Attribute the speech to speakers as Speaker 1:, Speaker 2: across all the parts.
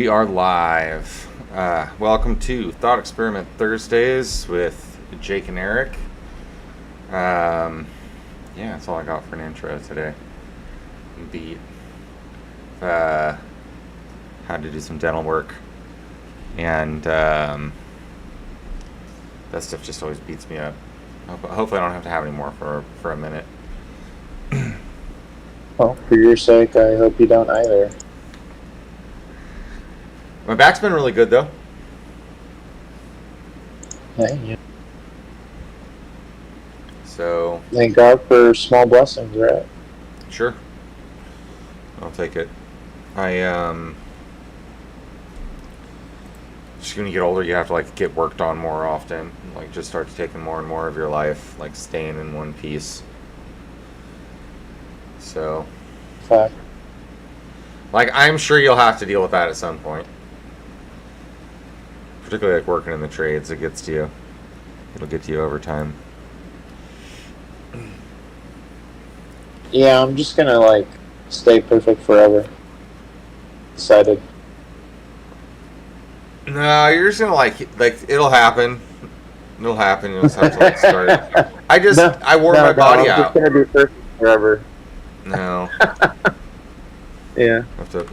Speaker 1: We are live. Welcome to Thought Experiment Thursdays with Jake and Eric. Yeah, that's all I got for an intro today. Beat. Had to do some dental work. And that stuff just always beats me up. Hopefully I don't have to have any more for a minute.
Speaker 2: Well, for your sake, I hope you don't either.
Speaker 1: My back's been really good, though.
Speaker 2: Yeah.
Speaker 1: So...
Speaker 2: Thank God for small blessings, right?
Speaker 1: Sure. I'll take it. Just when you get older, you have to, get worked on more often. Just starts taking more and more of your life, staying in one piece. So...
Speaker 2: Fact.
Speaker 1: I'm sure you'll have to deal with that at some point. Particularly working in the trades, it gets to you. It'll get to you over time.
Speaker 2: Yeah, I'm just gonna stay perfect forever. Decided.
Speaker 1: No, you're just gonna it'll happen. It'll happen. You'll just have to start. I wore my body
Speaker 2: I'm
Speaker 1: out.
Speaker 2: just gonna be perfect forever.
Speaker 1: No.
Speaker 2: Yeah.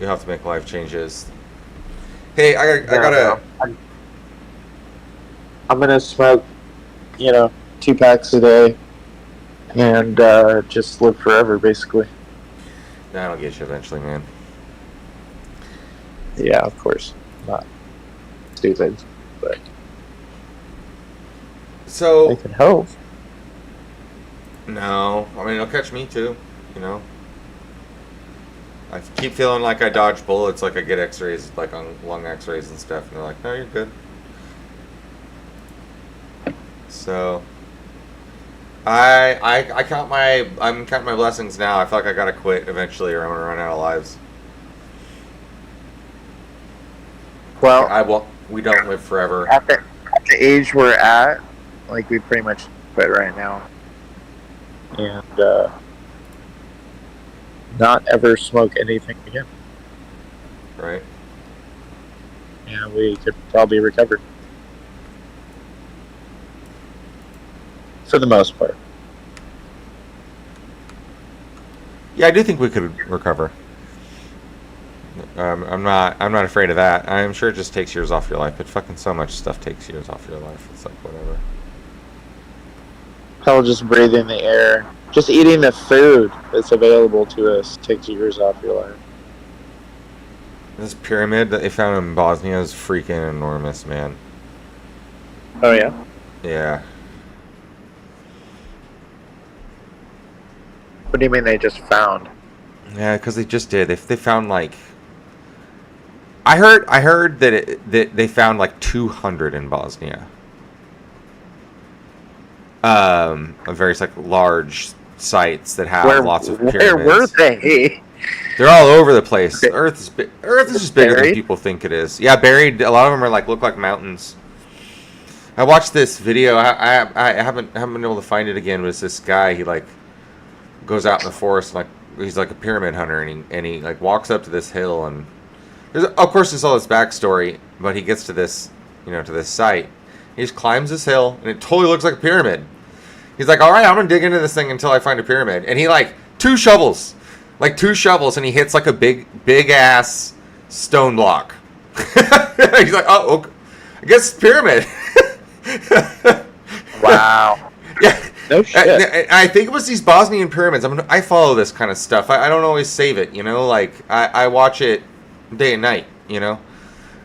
Speaker 1: You have to make life changes. Hey, I gotta.
Speaker 2: I'm gonna smoke, 2 packs a day, and just live forever, basically.
Speaker 1: That'll get you eventually, man.
Speaker 2: Yeah, of course. Not stupid, but
Speaker 1: so
Speaker 2: I can help.
Speaker 1: No, I mean it'll catch me too. I keep feeling like I dodge bullets, I get X-rays, on lung X-rays and stuff, and they're like, "No, you're good." So, I'm counting my blessings now. I feel like I gotta quit eventually, or I'm gonna run out of lives.
Speaker 2: Well,
Speaker 1: we don't live forever.
Speaker 2: At the age we're at, we pretty much quit right now, and not ever smoke anything again.
Speaker 1: Right.
Speaker 2: Yeah, we could probably recover. For the most part.
Speaker 1: Yeah, I do think we could recover. I'm not afraid of that. I'm sure it just takes years off your life, but fucking so much stuff takes years off your life. It's whatever.
Speaker 2: Hell, just breathing the air. Just eating the food that's available to us takes years off your life.
Speaker 1: This pyramid that they found in Bosnia is freaking enormous, man.
Speaker 2: Oh, yeah?
Speaker 1: Yeah.
Speaker 2: What do you mean they just found?
Speaker 1: Yeah, because they just did. They found I heard that they found 200 in Bosnia. Very large sites that have lots of pyramids.
Speaker 2: Where were they?
Speaker 1: They're all over the place. Earth is just bigger than people think it is. Yeah, buried. A lot of them are look like mountains. I watched this video. I haven't been able to find it again. But it's this guy. He goes out in the forest he's a pyramid hunter, and he walks up to this hill, and of course there's all this backstory, but he gets to this to this site. He just climbs this hill, and it totally looks like a pyramid. He's like, all right, I'm gonna dig into this thing until I find a pyramid, and he two shovels, and he hits a big ass stone block. He's like, oh, okay. I guess it's pyramid.
Speaker 2: Wow.
Speaker 1: Yeah.
Speaker 2: No shit.
Speaker 1: I think it was these Bosnian pyramids. I follow this kind of stuff. I don't always save it, I watch it day and night,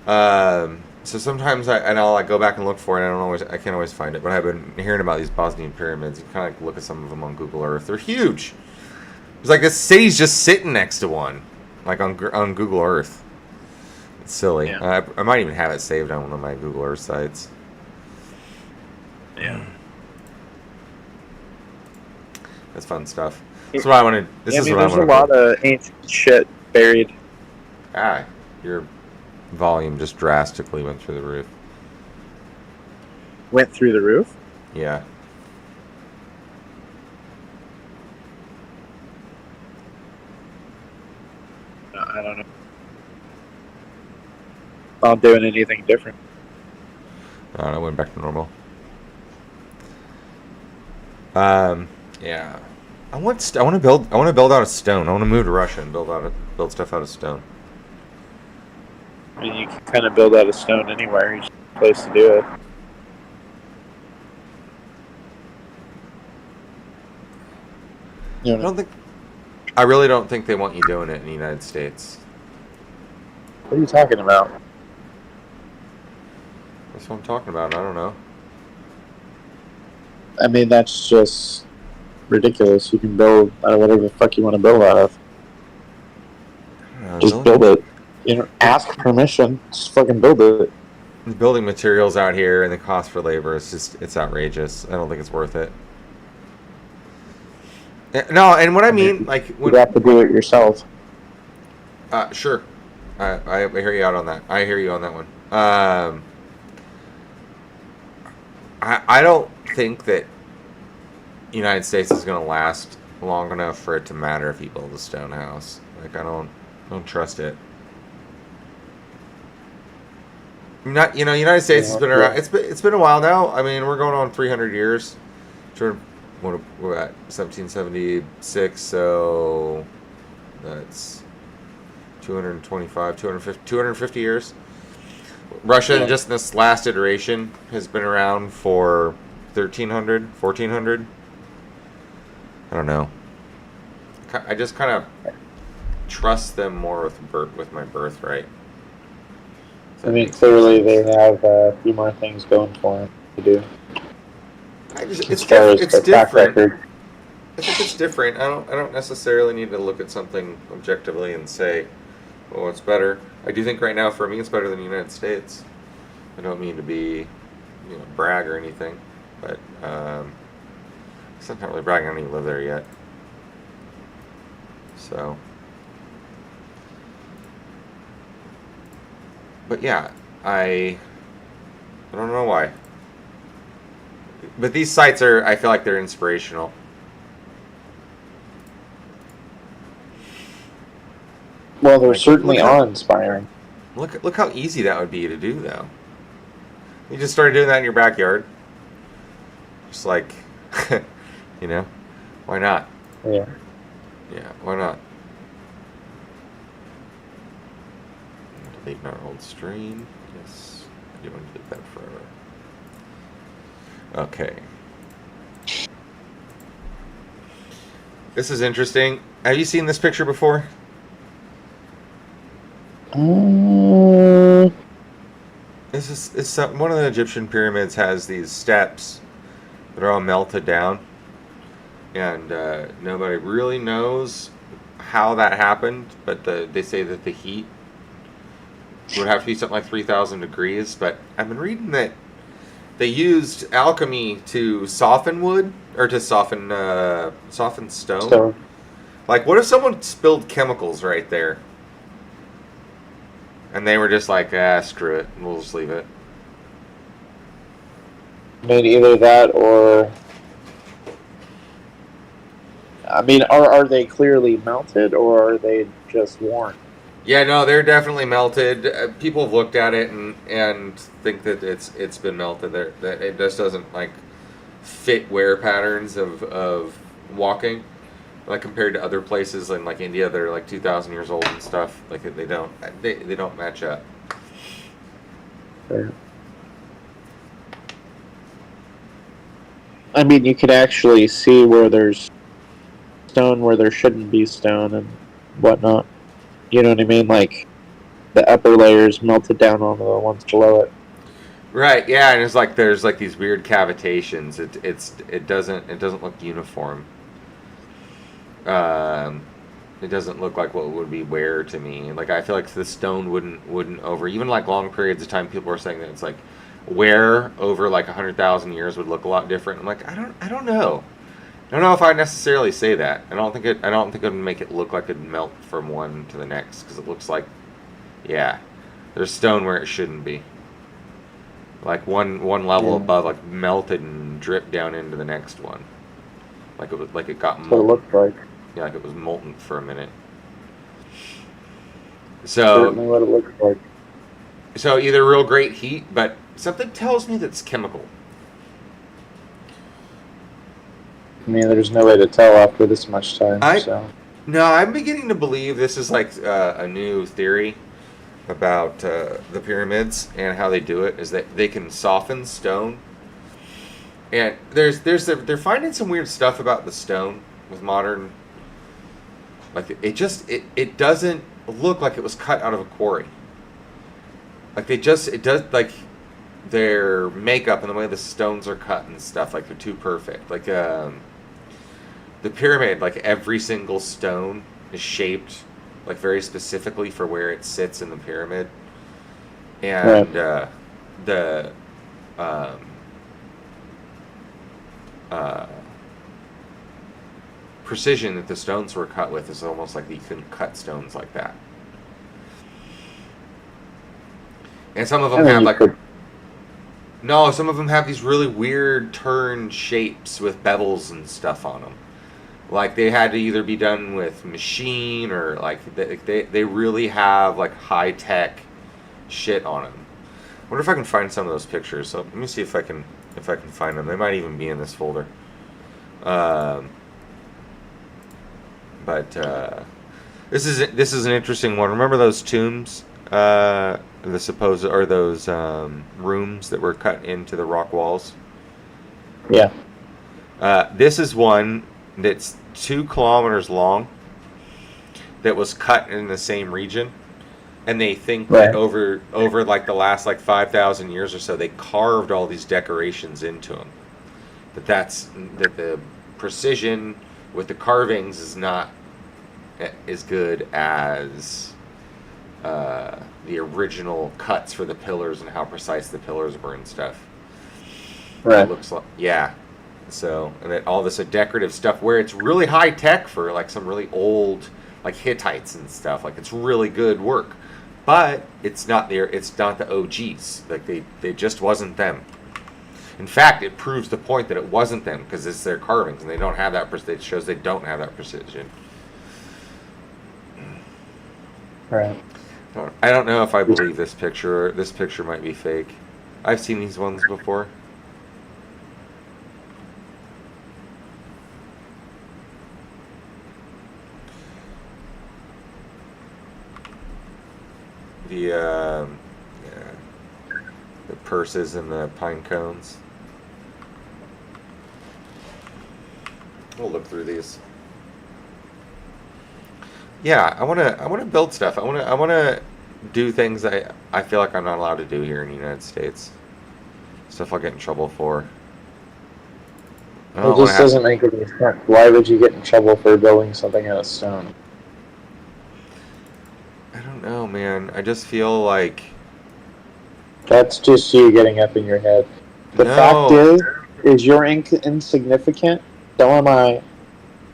Speaker 1: So sometimes I'll go back and look for it. I can't always find it, but I've been hearing about these Bosnian pyramids. You kind of look at some of them on Google Earth. They're huge. It's this city's just sitting next to one, on Google Earth. It's silly.
Speaker 2: Yeah.
Speaker 1: I might even have it saved on one of my Google Earth sites.
Speaker 2: Yeah.
Speaker 1: That's fun stuff. That's what I wanted.
Speaker 2: There's a lot of ancient shit buried.
Speaker 1: Your volume just drastically went through the roof.
Speaker 2: Went through the roof?
Speaker 1: Yeah.
Speaker 2: I don't know. not doing anything different.
Speaker 1: I went back to normal. Yeah. I want to build out of stone. I want to move to Russia and build stuff out of stone.
Speaker 2: I mean, you can kind of build out of stone anywhere. You just need a place to do it. You know,
Speaker 1: I really don't think they want you doing it in the United States.
Speaker 2: what are you talking about?
Speaker 1: That's what I'm talking about. I don't know.
Speaker 2: I mean, that's just ridiculous. You can build out of whatever the fuck you want to build out of. Just build it. You know, ask permission. Just fucking build it.
Speaker 1: Building materials out here and the cost for labor it's outrageous. I don't think it's worth it. No, and what I mean, like, when
Speaker 2: you have to do it yourself.
Speaker 1: Sure. I hear you out on that. I hear you on that one. I don't think that United States is going to last long enough for it to matter if you build a stone house. Like, I don't trust it. Not, United States has been around. It's been a while now. I mean, we're going on 300 years. We're at 1776, so that's 250 years. Russia, just in this last iteration, has been around for 1300, 1400. I don't know. I just kind of trust them more with my birthright.
Speaker 2: I mean, clearly they have a few more things going for them to do.
Speaker 1: It's different. I think it's different. I don't necessarily need to look at something objectively and say, "Oh, it's better." I do think right now, for me, it's better than the United States. I don't mean to be, brag or anything, but it's not really bragging. I don't even live there yet, so. But yeah, I don't know why. But these sites I feel like they're inspirational.
Speaker 2: Well, they're certainly awe-inspiring.
Speaker 1: Look how easy that would be to do, though. You just started doing that in your backyard. Just like, why not?
Speaker 2: Yeah.
Speaker 1: Yeah, why not? Delete our old stream. Yes, I do want to delete that forever. Okay. This is interesting. Have you seen this picture before? It's one of the Egyptian pyramids has these steps that are all melted down, and nobody really knows how that happened. But they say that the heat would have to be something like 3,000 degrees. But I've been reading that they used alchemy to soften wood or to soften stone. Like, what if someone spilled chemicals right there? And they were just like, screw it, we'll just leave it.
Speaker 2: I mean, either that or... I mean, are they clearly melted, or are they just worn?
Speaker 1: Yeah, no, they're definitely melted. People have looked at it and think that it's been melted. That it just doesn't, like, fit wear patterns of walking. Like, compared to other places in, like, India that are like 2,000 years old and stuff, like, they don't match up.
Speaker 2: Fair. I mean, you could actually see where there's stone where there shouldn't be stone and whatnot. You know what I mean? Like, the upper layers melted down onto the ones below it.
Speaker 1: Right. Yeah, and there's these weird cavitations. It doesn't look uniform. It doesn't look like what would be wear to me. Like, I feel like the stone wouldn't over even like long periods of time. People are saying that it's like wear over like 100,000 years would look a lot different. I'm like, I don't know. I don't know if I necessarily say that. I don't think it would make it look like it'd melt from one to the next, because it looks like, yeah, there's stone where it shouldn't be. Like one level above, like melted and dripped down into the next one. Like it got molten.
Speaker 2: That's what it looked like.
Speaker 1: Yeah, like it was molten for a minute. So
Speaker 2: certainly what it looks like.
Speaker 1: So either real great heat, but something tells me that's chemical.
Speaker 2: I mean, there's no way to tell after this much time.
Speaker 1: No, I'm beginning to believe this is like a new theory about the pyramids and how they do it. Is that they can soften stone, and they're finding some weird stuff about the stone with modern. Like it doesn't look like it was cut out of a quarry. Like it does like their makeup and the way the stones are cut and stuff, like they're too perfect. Like the pyramid, like every single stone is shaped like very specifically for where it sits in the pyramid, and the um, precision that the stones were cut with is almost like you couldn't cut stones like that. And some of them have like no, some of them have these really weird turn shapes with bevels and stuff on them. Like they had to either be done with machine or like they really have like high tech shit on them. I wonder if I can find some of those pictures. So let me see if I can find them. They might even be in this folder. But this is an interesting one. Remember those tombs, the supposed or those rooms that were cut into the rock walls?
Speaker 2: Yeah.
Speaker 1: This is one that's 2 kilometers long that was cut in the same region, and they think that over like the last like 5,000 years or so they carved all these decorations into them. That the precision with the carvings is not as good as the original cuts for the pillars and how precise the pillars were and stuff.
Speaker 2: Right.
Speaker 1: It looks like, yeah. So, and then all this decorative stuff where it's really high tech for like some really old, like Hittites and stuff. Like it's really good work, but it's not the OGs. Like they just wasn't them. In fact, it proves the point that it wasn't them because it's their carvings and they don't have that. It shows they don't have that precision.
Speaker 2: Right.
Speaker 1: I don't know if I believe this picture. This picture might be fake. I've seen these ones before. The purses and the pine cones. We'll look through these. Yeah, I wanna build stuff. I wanna do things I feel like I'm not allowed to do here in the United States. Stuff I'll get in trouble for.
Speaker 2: It just doesn't make any sense. Why would you get in trouble for building something out of stone?
Speaker 1: I don't know, man. I just feel like
Speaker 2: that's just you getting up in your head. The fact is you're insignificant. So am I.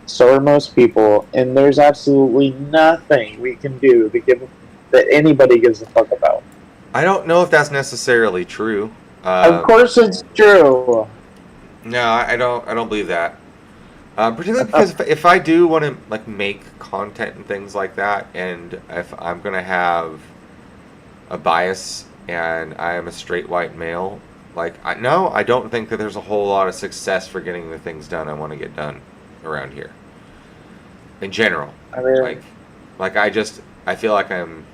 Speaker 2: So are most people, and there's absolutely nothing we can do that anybody gives a fuck about.
Speaker 1: I don't know if that's necessarily true.
Speaker 2: Of course, it's true.
Speaker 1: No, I don't believe that. Particularly because if I do want to like make content and things like that, and if I'm gonna have a bias and I am a straight white male, like I don't think that there's a whole lot of success for getting the things done I want to get done around here. In general, I mean, like I feel like I'm.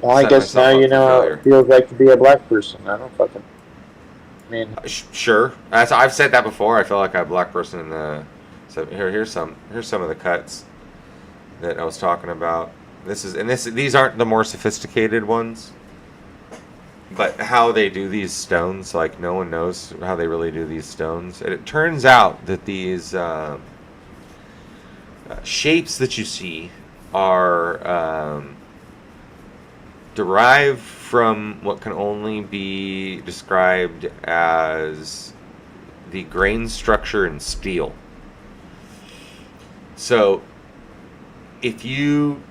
Speaker 2: Well, I guess now you know how it feels like to be a black person. I don't fucking. I mean,
Speaker 1: sure. I've said that before. I feel like I'm a black person in the. So here's some of the cuts that I was talking about. These aren't the more sophisticated ones, but how they do these stones, like no one knows how they really do these stones. And it turns out that these shapes that you see are derived from what can only be described as the grain structure in steel. So if you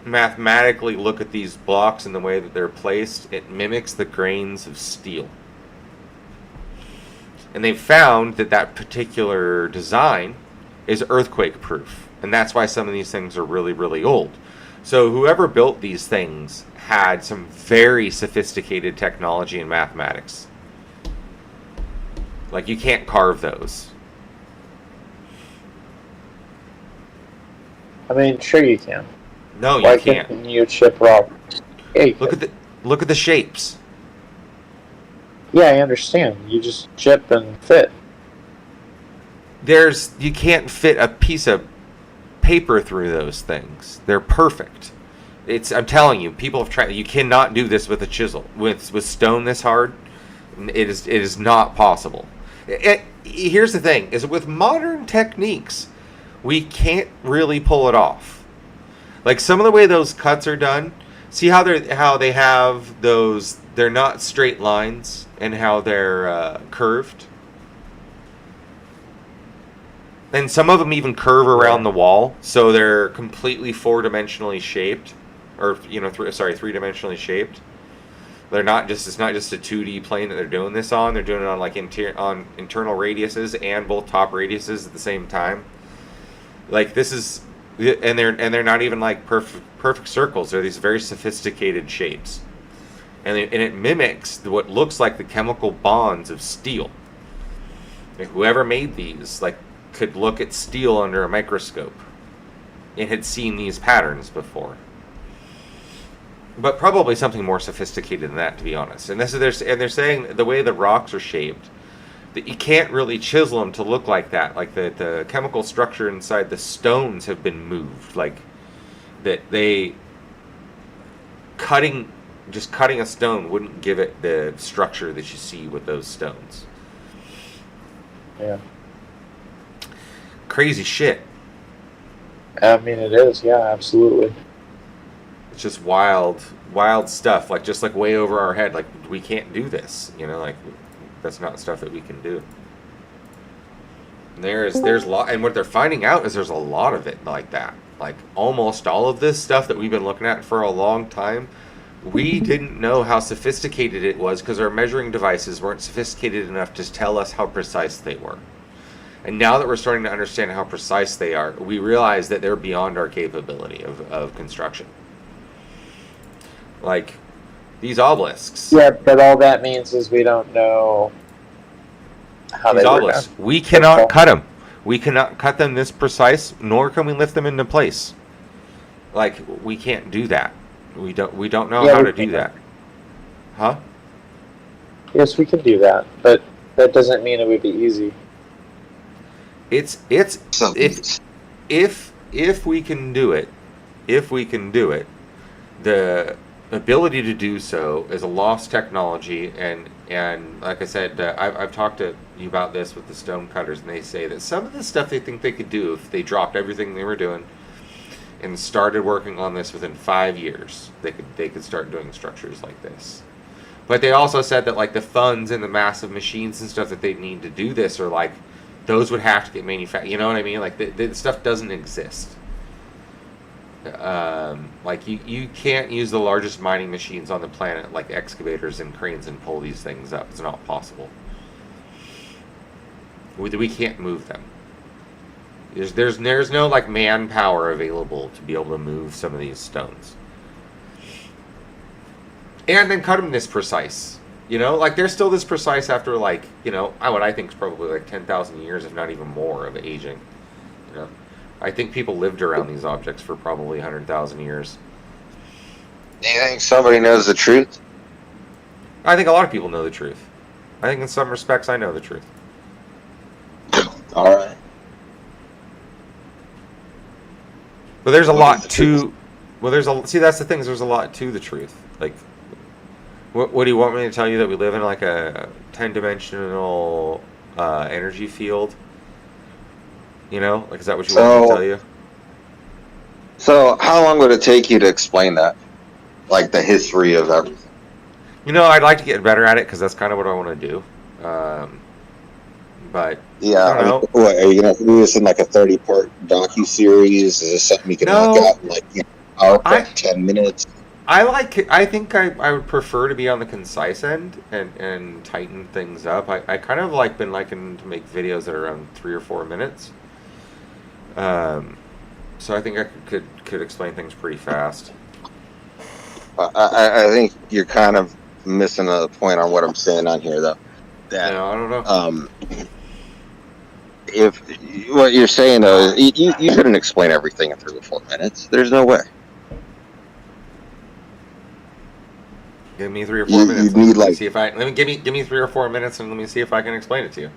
Speaker 1: mathematically look at these blocks and the way that they're placed, it mimics the grains of steel. And they've found that particular design is earthquake proof. And that's why some of these things are really, really old. So whoever built these things had some very sophisticated technology and mathematics. Like, you can't carve those.
Speaker 2: I mean, sure you can.
Speaker 1: No,
Speaker 2: Why
Speaker 1: you can't.
Speaker 2: couldn't you chip rocks? Yeah, you
Speaker 1: Look
Speaker 2: could.
Speaker 1: at the shapes.
Speaker 2: Yeah, I understand. You just chip and fit.
Speaker 1: You can't fit a piece of paper through those things. They're perfect. I'm telling you, people have tried. You cannot do this with a chisel. With stone this hard, it is not possible. Here's the thing: is with modern techniques, we can't really pull it off. Like some of the way those cuts are done. See how they have those. They're not straight lines, and how they're curved. And some of them even curve around the wall, so they're completely four-dimensionally shaped, or three-dimensionally shaped. They're not just it's not just a 2D plane that they're doing this on. They're doing it on like on internal radiuses and both top radiuses at the same time. Like this is, and they're not even like perfect circles. They're these very sophisticated shapes, and it mimics what looks like the chemical bonds of steel. Like whoever made these could look at steel under a microscope and had seen these patterns before. But probably something more sophisticated than that, to be honest. And they're saying the way the rocks are shaped, that you can't really chisel them to look like that. Like the chemical structure inside the stones have been moved. Like that cutting a stone wouldn't give it the structure that you see with those stones.
Speaker 2: Yeah.
Speaker 1: Crazy shit.
Speaker 2: I mean, it is. Yeah, absolutely.
Speaker 1: It's just wild stuff. Just way over our head. Like we can't do this. That's not stuff that we can do. And there's a lot, and what they're finding out is there's a lot of it like that. Like almost all of this stuff that we've been looking at for a long time, we didn't know how sophisticated it was because our measuring devices weren't sophisticated enough to tell us how precise they were. And now that we're starting to understand how precise they are, we realize that they're beyond our capability of construction. Like these obelisks.
Speaker 2: Yeah, but all that means is we don't know how
Speaker 1: these
Speaker 2: they
Speaker 1: obelisks.
Speaker 2: were done.
Speaker 1: We cannot cut them. We cannot cut them this precise, nor can we lift them into place. Like we can't do that. We don't know how to do that. Huh?
Speaker 2: Yes, we can do that, but that doesn't mean it would be easy.
Speaker 1: If we can do it, the ability to do so is a lost technology, and like I said, I've talked to you about this with the stone cutters, and they say that some of the stuff they think they could do if they dropped everything they were doing and started working on this within 5 years, they could start doing structures like this. But they also said that the funds and the massive machines and stuff that they need to do this are those would have to get manufactured. You know what I mean? The stuff doesn't exist. You can't use the largest mining machines on the planet, like excavators and cranes, and pull these things up. It's not possible. We can't move them. There's no manpower available to be able to move some of these stones, and then cut them this precise. They're still this precise after what I think is probably 10,000 years, if not even more, of aging. I think people lived around these objects for probably 100,000 years.
Speaker 3: Do you think somebody knows the truth?
Speaker 1: I think a lot of people know the truth. I think in some respects I know the truth.
Speaker 3: All right.
Speaker 1: But there's a lot to... See, that's the thing, is there's a lot to the truth. What do you want me to tell you, that we live in a 10-dimensional energy field? Is that what you want me to tell you?
Speaker 3: So how long would it take you to explain that? The history of everything?
Speaker 1: I'd like to get better at it, because that's kind of what I want to do. But
Speaker 3: yeah,
Speaker 1: I don't know.
Speaker 3: What, are you going to do this in a 30-part docu-series? Is this something you can knock out in 10 minutes?
Speaker 1: I think I would prefer to be on the concise end and tighten things up. I kind of been liking to make videos that are around 3 or 4 minutes. So I think I could explain things pretty fast.
Speaker 3: I think you're kind of missing a point on what I'm saying on here, though. That
Speaker 1: No, I don't know.
Speaker 3: If what you're saying, though, you couldn't explain everything in 3 or 4 minutes. There's no way.
Speaker 1: Give me 3 or 4 minutes.
Speaker 3: You need
Speaker 1: Let me see if I give me 3 or 4 minutes and let me see if I can explain it to you.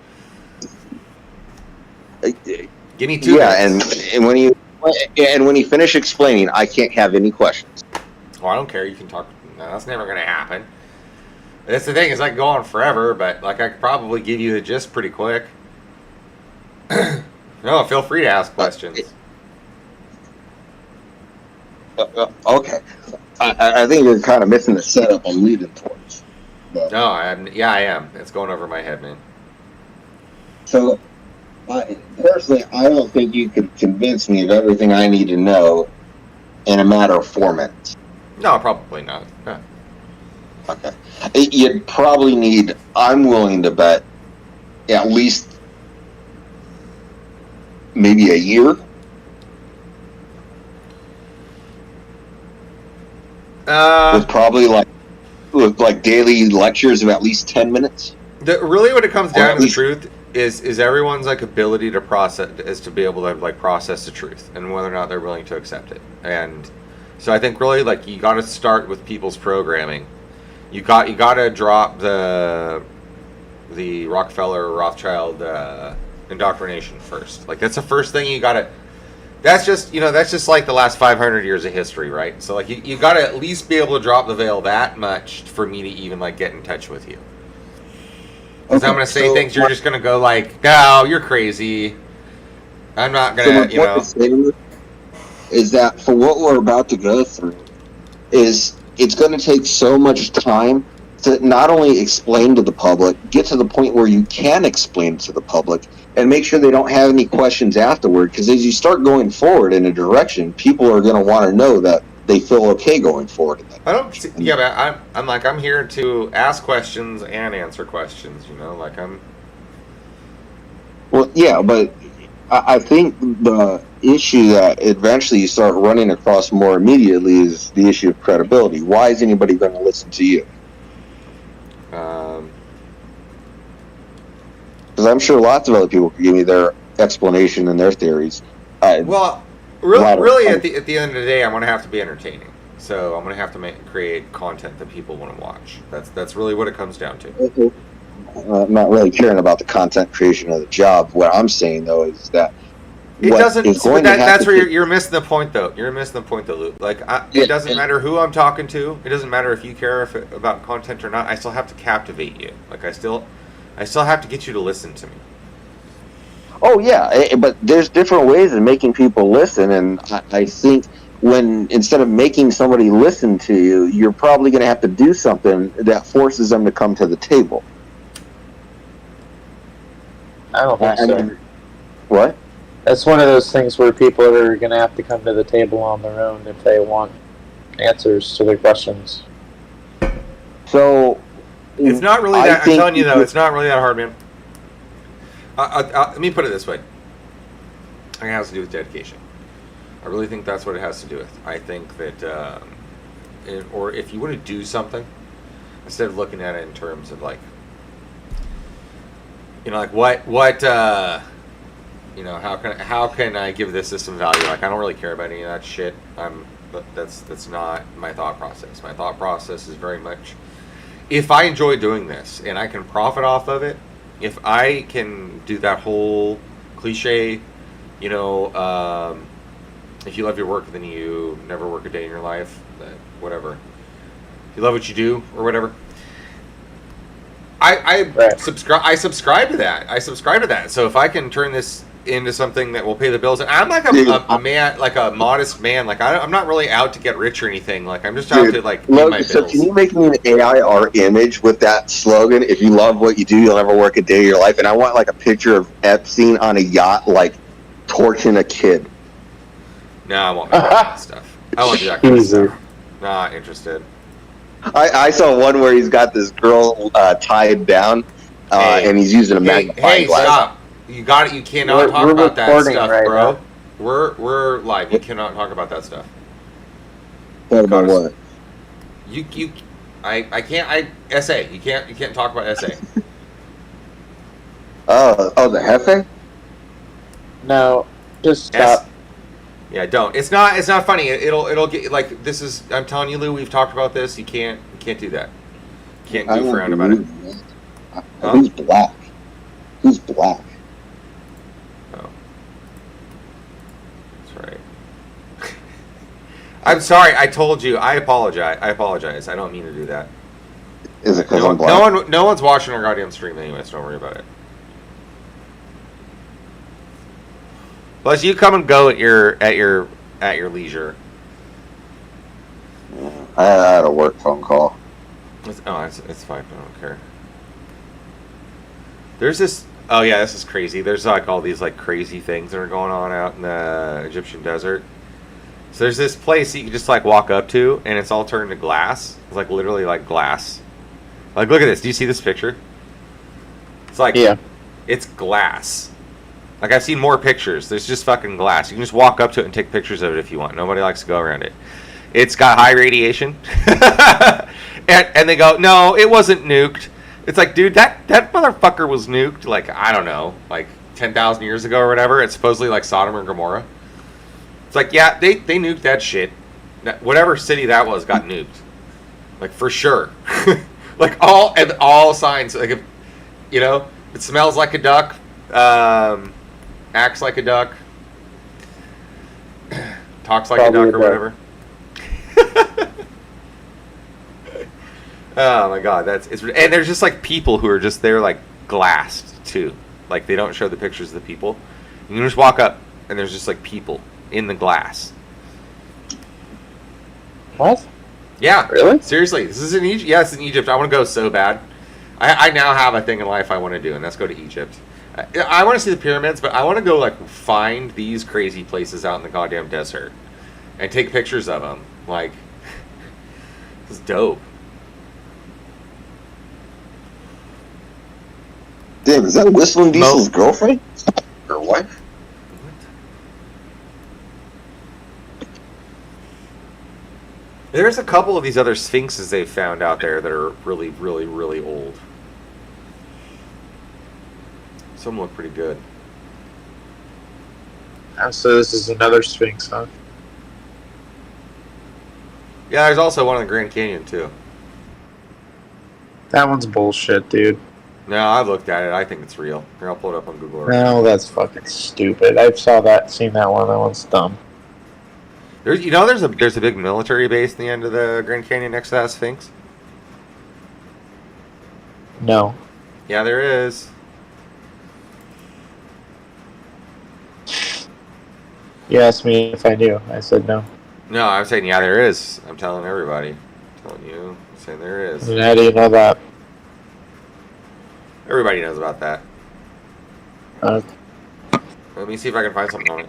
Speaker 1: Give me 2 minutes.
Speaker 3: and when you finish explaining, I can't have any questions.
Speaker 1: Oh, I don't care. You can talk. No, that's never going to happen. That's the thing, is I can go on forever, but like I could probably give you the gist pretty quick. No, feel free to ask questions.
Speaker 3: Okay. I think you're kind of missing the setup I'm leading towards. But,
Speaker 1: No, I am. It's going over my head, man.
Speaker 3: So, personally, I don't think you could convince me of everything I need to know in a matter of 4 minutes.
Speaker 1: No, probably not. Yeah.
Speaker 3: Okay. You'd probably need, I'm willing to bet, at least maybe a year. With probably like daily lectures of at least 10 minutes.
Speaker 1: Really, what it comes down to the truth is everyone's like ability to process, is to be able to like process the truth and whether or not they're willing to accept it. And so I think really like you got to start with people's programming. You got to drop the Rockefeller or Rothschild indoctrination first. Like that's the first thing you got to. That's just like the last 500 years of history, right? So like you got to at least be able to drop the veil that much for me to even like get in touch with you. Because I'm going to say things you're just going to go like, no, you're crazy. I'm not going to,
Speaker 3: is that for what we're about to go through, is it's going to take so much time to not only explain to the public, get to the point where you can explain to the public, and make sure they don't have any questions afterward. Because as you start going forward in a direction, people are going to want to know that they feel okay going forward in that.
Speaker 1: I don't see, yeah, but I'm here to ask questions and answer questions.
Speaker 3: Well, yeah, but I think the issue that eventually you start running across more immediately is the issue of credibility. Why is anybody going to listen to you? Because I'm sure lots of other people could give me their explanation and their theories.
Speaker 1: Really, at the end of the day, I'm going to have to be entertaining. So I'm going to have to create content that people want to watch. That's really what it comes down to.
Speaker 3: I'm not really caring about the content creation of the job. What I'm saying, though, is that
Speaker 1: it doesn't. That's where you're missing the point, though. You're missing the point, though, Luke. It doesn't matter who I'm talking to. It doesn't matter if you care about content or not. I still have to captivate you. I still have to get you to listen to me.
Speaker 3: Oh yeah, but there's different ways of making people listen, and I think when instead of making somebody listen to you, you're probably going to have to do something that forces them to come to the table.
Speaker 2: I don't think so.
Speaker 3: What?
Speaker 2: That's one of those things where people are going to have to come to the table on their own if they want answers to their questions.
Speaker 3: So
Speaker 1: it's not really that. I'm telling you though, it's not really that hard, man. Let me put it this way. I think it has to do with dedication. I really think that's what it has to do with. I think that, or if you want to do something, instead of looking at it in terms of like how can I give this system value? Like I don't really care about any of that shit. That's not my thought process. My thought process is very much, if I enjoy doing this and I can profit off of it, if I can do that whole cliche, if you love your work, then you never work a day in your life, whatever. If you love what you do or whatever. I subscribe to that. So if I can turn this into something that will pay the bills, and I'm like a man, like a modest man. Like I'm not really out to get rich or anything. Like I'm just out to like pay my bills.
Speaker 3: So can you make me an AI art image with that slogan? If you love what you do, you'll never work a day of your life. And I want like a picture of Epstein on a yacht, like torching a kid.
Speaker 1: No, I won't do that stuff. I won't do that kind of stuff. Not interested.
Speaker 3: I saw one where he's got this girl tied down, and he's using a magnifying glass.
Speaker 1: Stop! You got it. You cannot talk about that stuff,
Speaker 2: right,
Speaker 1: bro. We're live. You cannot talk about that stuff.
Speaker 3: What about what?
Speaker 1: I can't. SA. You can't talk about SA.
Speaker 3: Oh, the Hefe?
Speaker 2: No, just stop.
Speaker 1: Yeah, don't. It's not funny. It'll get like this is. I'm telling you, Lou. We've talked about this. You can't do that. You can't goof around about it.
Speaker 3: Huh? Who's black? Who's black?
Speaker 1: Oh, that's right. I'm sorry. I told you. I apologize. I don't mean to do that.
Speaker 3: Is it because I'm black?
Speaker 1: No one's watching our goddamn stream anyway, so don't worry about it. Plus, you come and go at your leisure.
Speaker 3: I had a work phone call.
Speaker 1: It's fine. I don't care. There's this. Oh yeah, this is crazy. There's like all these like crazy things that are going on out in the Egyptian desert. So there's this place that you can just like walk up to, and it's all turned to glass. It's like literally like glass. Like look at this. Do you see this picture? It's like it's glass. Like, I've seen more pictures. There's just fucking glass. You can just walk up to it and take pictures of it if you want. Nobody likes to go around it. It's got high radiation. and they go, no, it wasn't nuked. It's like, dude, that motherfucker was nuked, like, I don't know, like 10,000 years ago or whatever. It's supposedly like Sodom or Gomorrah. It's like, yeah, they nuked that shit. Whatever city that was got nuked. Like, for sure. Like, all signs. Like, if, you know, it smells like a duck. Acts like a duck, talks like
Speaker 2: Probably
Speaker 1: a duck or whatever. Oh my god, and there's just like people who are just there like glassed too. Like they don't show the pictures of the people. You can just walk up and there's just like people in the glass.
Speaker 2: What?
Speaker 1: Yeah.
Speaker 2: Really?
Speaker 1: Seriously, this is in Egypt. Yeah, it's in Egypt. I want to go so bad. I now have a thing in life I want to do, and that's go to Egypt. I want to see the pyramids, but I want to go like find these crazy places out in the goddamn desert and take pictures of them. Like, this is dope.
Speaker 3: Damn, is that Whistling Diesel's girlfriend or wife?
Speaker 1: There's a couple of these other sphinxes they've found out there that are really, really, really old. Some look pretty good.
Speaker 2: So this is another Sphinx, huh?
Speaker 1: Yeah, there's also one in the Grand Canyon, too.
Speaker 2: That one's bullshit, dude.
Speaker 1: No, I looked at it. I think it's real. Here, I'll pull it up on Google Earth.
Speaker 2: No, that's fucking stupid. I've seen that one. That one's dumb.
Speaker 1: There's a big military base in the end of the Grand Canyon next to that Sphinx?
Speaker 2: No.
Speaker 1: Yeah, there is.
Speaker 2: You asked me if I knew. I said no.
Speaker 1: No, I'm saying, yeah, there is. I'm telling everybody. I'm telling you. I'm saying there is.
Speaker 2: And how do you know that?
Speaker 1: Everybody knows about that.
Speaker 2: Okay.
Speaker 1: Let me see if I can find something on it.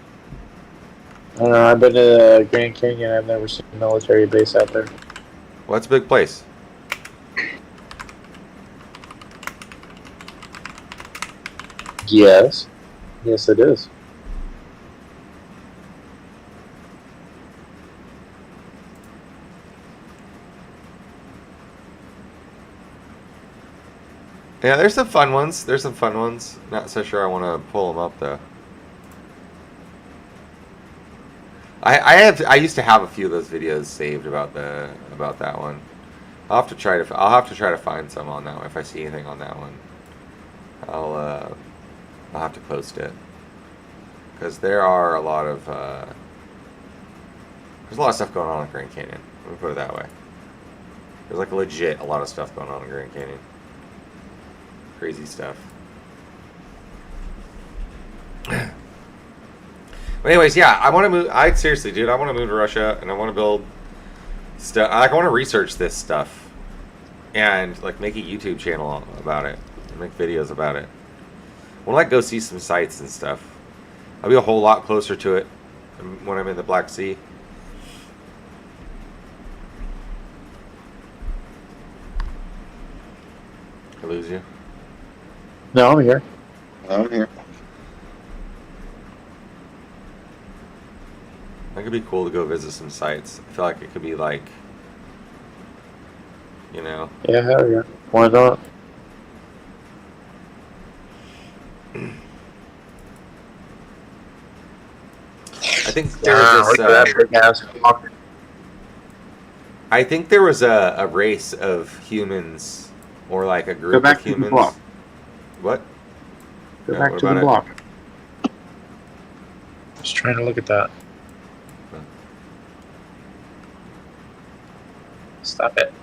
Speaker 2: I don't know. I've been to the Grand Canyon. I've never seen a military base out there.
Speaker 1: Well, that's a big place.
Speaker 2: Yes. Yes, it is.
Speaker 1: Yeah, there's some fun ones. Not so sure I want to pull them up though. I used to have a few of those videos saved about that one. I'll have to try to find some on that one. If I see anything on that one, I'll have to post it, because there are a lot of there's a lot of stuff going on in Grand Canyon. Let me put it that way. There's like legit a lot of stuff going on in Grand Canyon. Crazy stuff. But anyways, yeah, I want to move. Seriously, dude, I want to move to Russia, and I want to build stuff. I want to research this stuff, and like make a YouTube channel about it, and make videos about it. I want to like go see some sites and stuff. I'll be a whole lot closer to it when I'm in the Black Sea. I lose you?
Speaker 2: No, I'm here.
Speaker 3: I'm here.
Speaker 1: That could be cool to go visit some sites. I feel like it could be like You know?
Speaker 2: Yeah, hell yeah. Why not?
Speaker 1: I think there was this. I think there was a race of humans, or like a
Speaker 4: Go
Speaker 1: group of
Speaker 4: back to the
Speaker 1: humans.
Speaker 4: block.
Speaker 1: What?
Speaker 4: Go
Speaker 1: Yeah,
Speaker 4: back
Speaker 1: what
Speaker 4: to the
Speaker 1: about it?
Speaker 4: block.
Speaker 2: Just trying to look at that. Stop it.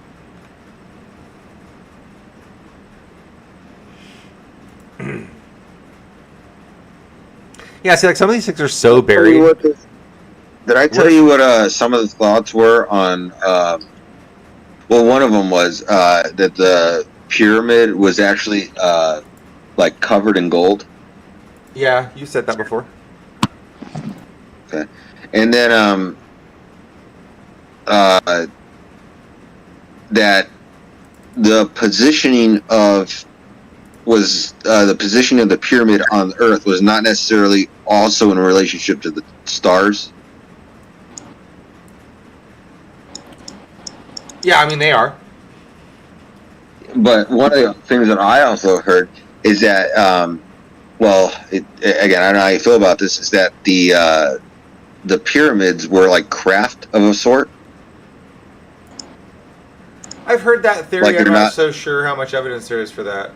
Speaker 1: Yeah, see, like some of these things are so buried.
Speaker 3: Did I tell you what some of the thoughts were on? Well, one of them was that the pyramid was actually like covered in gold.
Speaker 1: Yeah, you said that before.
Speaker 3: Okay, and then that the positioning of the positioning of the pyramid on Earth was not necessarily also in relationship to the stars.
Speaker 1: Yeah, I mean they are.
Speaker 3: But one of the things that I also heard is that, again, I don't know how you feel about this, is that the pyramids were like craft of a sort.
Speaker 1: I've heard that theory.
Speaker 3: Like
Speaker 1: I'm
Speaker 3: they're
Speaker 1: not
Speaker 3: not-
Speaker 1: so sure how much evidence there is for that.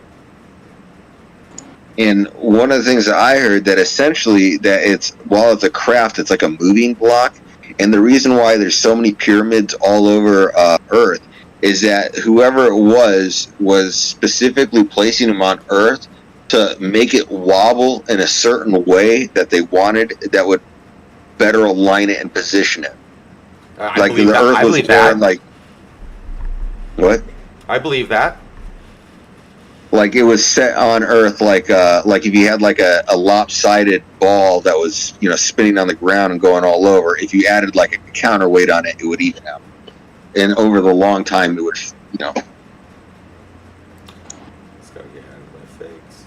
Speaker 3: And one of the things that I heard that essentially that while it's a craft, it's like a moving block. And the reason why there's so many pyramids all over Earth is that whoever it was specifically placing them on Earth to make it wobble in a certain way that they wanted that would better align it and position it.
Speaker 1: I believe that. I believe that.
Speaker 3: Like what?
Speaker 1: I believe that.
Speaker 3: Like it was set on Earth, like if you had like a lopsided ball that was spinning on the ground and going all over. If you added like a counterweight on it, it would even out. And over the long time, it would
Speaker 1: Let's go get out of my fakes.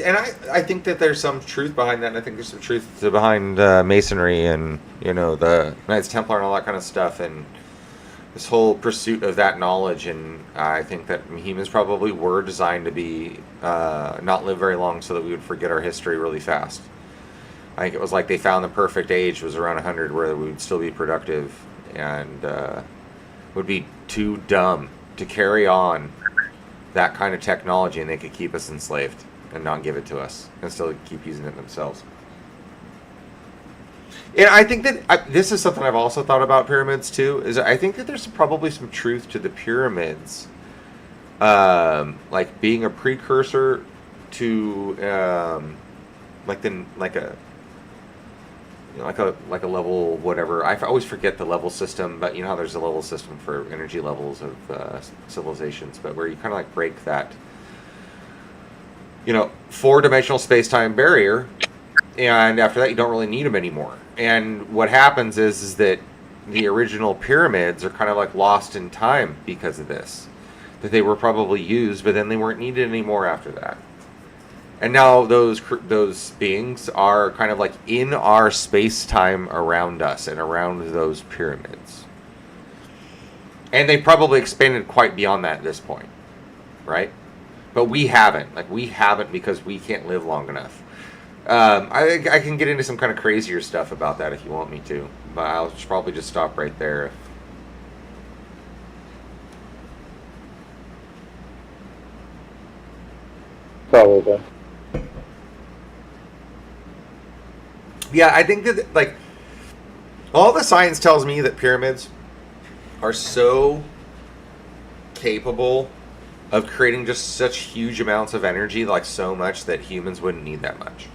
Speaker 1: And I think that there's some truth behind that. And I think there's some truth behind masonry and the Knights Templar and all that kind of stuff and this whole pursuit of that knowledge. And I think that humans probably were designed to be not live very long so that we would forget our history really fast. I think it was like they found the perfect age was around 100 where we would still be productive and would be too dumb to carry on that kind of technology, and they could keep us enslaved and not give it to us and still keep using it themselves. And I think that this is something I've also thought about pyramids too. Is I think that there's probably some truth to the pyramids, like being a precursor to like a level whatever. I always forget the level system, but you know how there's a level system for energy levels of civilizations, but where you kind of like break that 4-dimensional space-time barrier, and after that you don't really need them anymore. And what happens is that the original pyramids are kind of like lost in time because of this, that they were probably used but then they weren't needed anymore after that. And now those beings are kind of like in our space-time around us and around those pyramids. And they probably expanded quite beyond that at this point, right? But we haven't. Like, we haven't because we can't live long enough. I can get into some kind of crazier stuff about that if you want me to. But I'll probably just stop right there.
Speaker 2: Probably.
Speaker 1: Yeah, I think that, like, all the science tells me that pyramids are so capable of creating just such huge amounts of energy, like so much that humans wouldn't need that much.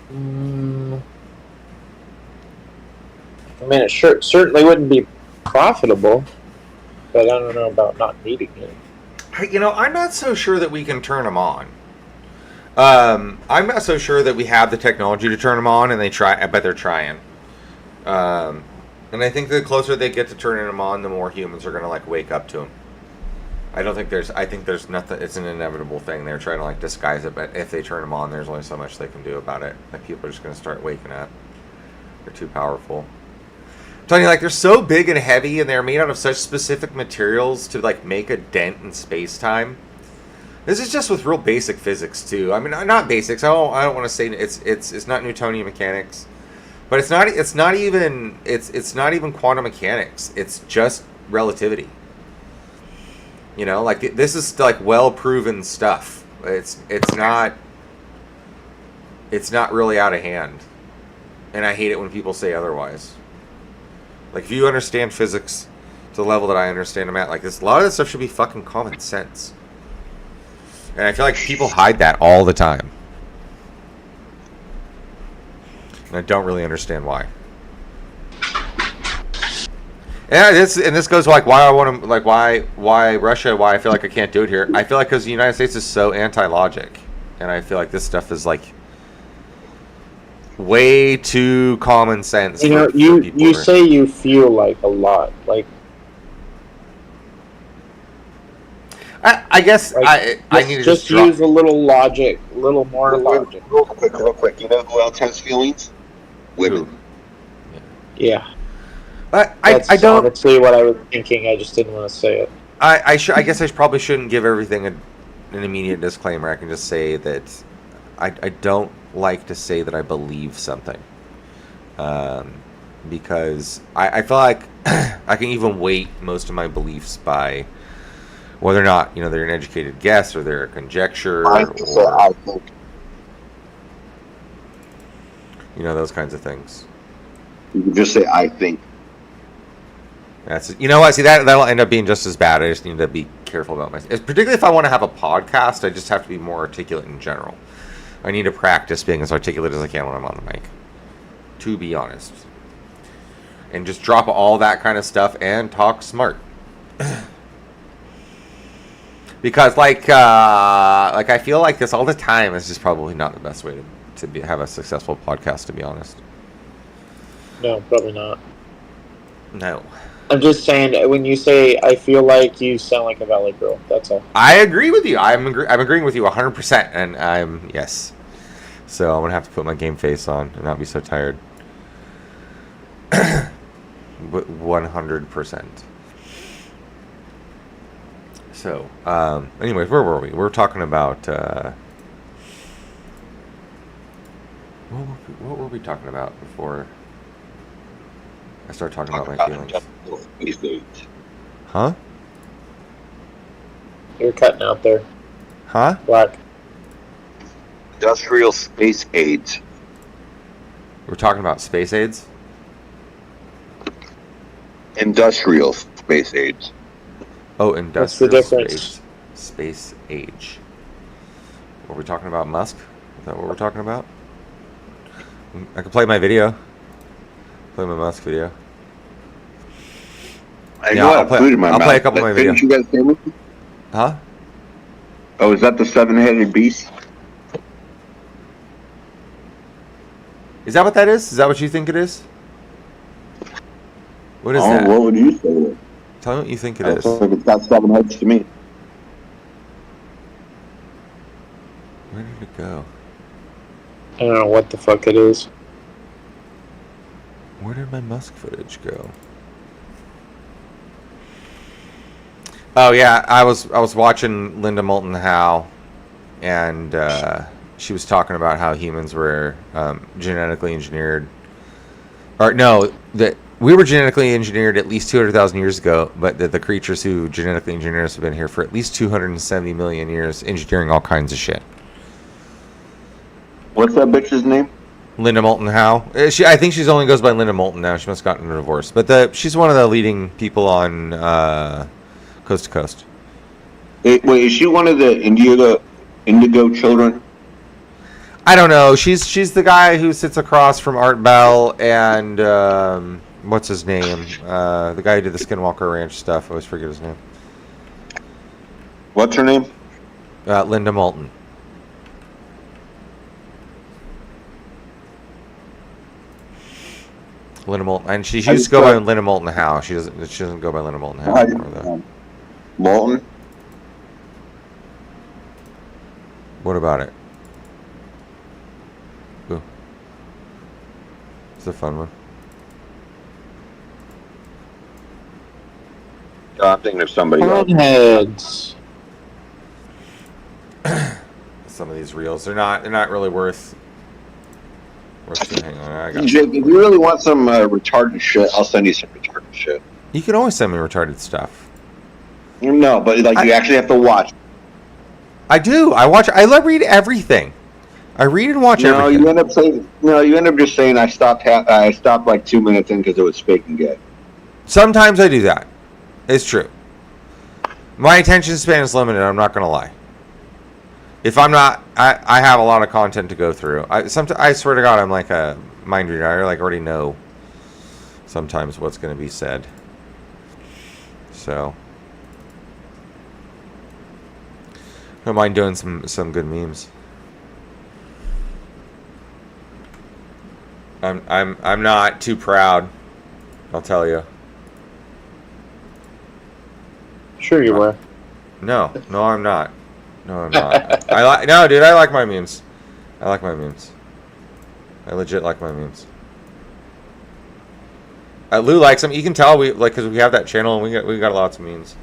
Speaker 2: I mean, it certainly wouldn't be profitable, but I don't know about not needing it.
Speaker 1: I'm not so sure that we can turn them on. I'm not so sure that we have the technology to turn them on, and I bet they're trying. And I think the closer they get to turning them on, the more humans are going to like wake up to them. I don't think there's. I think there's nothing. It's an inevitable thing. They're trying to like disguise it, but if they turn them on, there's only so much they can do about it. Like people are just going to start waking up. They're too powerful. I'm telling you, like they're so big and heavy, and they're made out of such specific materials to like make a dent in space time. This is just with real basic physics too. I mean, not basics. I don't want to say it's not Newtonian mechanics, but it's not even quantum mechanics. It's just relativity. You know, like this is like well proven stuff. It's not really out of hand, and I hate it when people say otherwise. Like if you understand physics to the level that I understand them at, like this, a lot of this stuff should be fucking common sense. And I feel like people hide that all the time, and I don't really understand why. Yeah, this goes like why I want to like why Russia, why I feel like I can't do it here. I feel like because the United States is so anti-logic, and I feel like this stuff is like way too common sense.
Speaker 2: You know, you say you feel like a lot, like
Speaker 1: I guess
Speaker 2: like,
Speaker 1: I need to
Speaker 2: just use a little logic, a little more logic.
Speaker 3: Real quick. You know who else has feelings? Women.
Speaker 2: Yeah.
Speaker 1: I don't
Speaker 2: honestly what I was thinking. I just didn't want to say it.
Speaker 1: I guess I probably shouldn't give everything an immediate disclaimer. I can just say that I don't like to say that I believe something, because I feel like I can even weight most of my beliefs by whether or not they're an educated guess or they're a conjecture or those kinds of things.
Speaker 3: You can just say I think.
Speaker 1: That's what. See that'll end up being just as bad. I just need to be careful about myself. Particularly if I want to have a podcast, I just have to be more articulate in general. I need to practice being as articulate as I can when I'm on the mic. To be honest, and just drop all that kind of stuff and talk smart. Because I feel like this all the time is just probably not the best way to have a successful podcast. To be honest.
Speaker 2: No, probably not.
Speaker 1: No.
Speaker 2: I'm just saying, when you say I feel like, you sound like a Valley girl. That's all.
Speaker 1: I agree with you. I'm agreeing with you 100%, and yes. So I'm gonna have to put my game face on and not be so tired. 100%. So, anyways, where were we? We were talking about what were we talking about before I started talking about my feelings? Huh?
Speaker 2: You're cutting out there.
Speaker 1: Huh?
Speaker 2: Black.
Speaker 3: Industrial space aids.
Speaker 1: We're talking about space aids?
Speaker 3: Industrial space aids.
Speaker 1: Oh, industrial
Speaker 2: What's the difference?
Speaker 1: Space age. Were we talking about Musk? Is that what we're talking about? I can play my video. Play my Musk video.
Speaker 3: I'll play
Speaker 1: a couple of my videos.
Speaker 3: Didn't you guys hear me?
Speaker 1: Huh?
Speaker 3: Oh, is that the seven-headed beast?
Speaker 1: Is that what that is? Is that what you think it is? What is that?
Speaker 3: What would you say?
Speaker 1: Tell me what you think it is.
Speaker 3: Like it's got 7 heads to me.
Speaker 1: Where did it go?
Speaker 2: I don't know what the fuck it is.
Speaker 1: Where did my Musk footage go? Oh yeah, I was watching Linda Moulton Howe, and she was talking about how humans were genetically engineered. Or no, that we were genetically engineered at least 200,000 years ago, but that the creatures who genetically engineered us have been here for at least 270 million years, engineering all kinds of shit.
Speaker 3: What's that bitch's name?
Speaker 1: Linda Moulton Howe. I think she's only goes by Linda Moulton now. She must have gotten a divorce, but she's one of the leading people on Coast to Coast.
Speaker 3: Wait, is she one of the Indigo children?
Speaker 1: I don't know. She's the guy who sits across from Art Bell and what's his name? The guy who did the Skinwalker Ranch stuff. I always forget his name.
Speaker 3: What's her name?
Speaker 1: Linda Moulton. Linda Moulton, and she used to go by Linda Moulton Howe. She doesn't go by Linda Moulton Howe.
Speaker 3: Moulton?
Speaker 1: What about it? Ooh. It's a fun one.
Speaker 3: I'm thinking of somebody else.
Speaker 2: Heads.
Speaker 1: Some of these reels, they're not really worth. Hang on, I got.
Speaker 3: Jake, if you really want some retarded shit, I'll send you some retarded shit.
Speaker 1: You can always send me retarded stuff.
Speaker 3: No, but like you actually have to watch.
Speaker 1: I do. I read everything. I read and watch everything.
Speaker 3: You end up saying. No, you end up just saying I stopped like 2 minutes in because it was fake and gay.
Speaker 1: Sometimes I do that. It's true. My attention span is limited. I'm not gonna lie. If I'm not, I have a lot of content to go through. I swear to God, I'm like a mind reader. I like already know sometimes what's going to be said. So, I don't mind doing some good memes. I'm not too proud. I'll tell you.
Speaker 2: Sure you were.
Speaker 1: No, I'm not. No, I'm not. No, dude. I like my memes. I like my memes. I legit like my memes. Lou likes them. You can tell because we have that channel and we got lots of memes.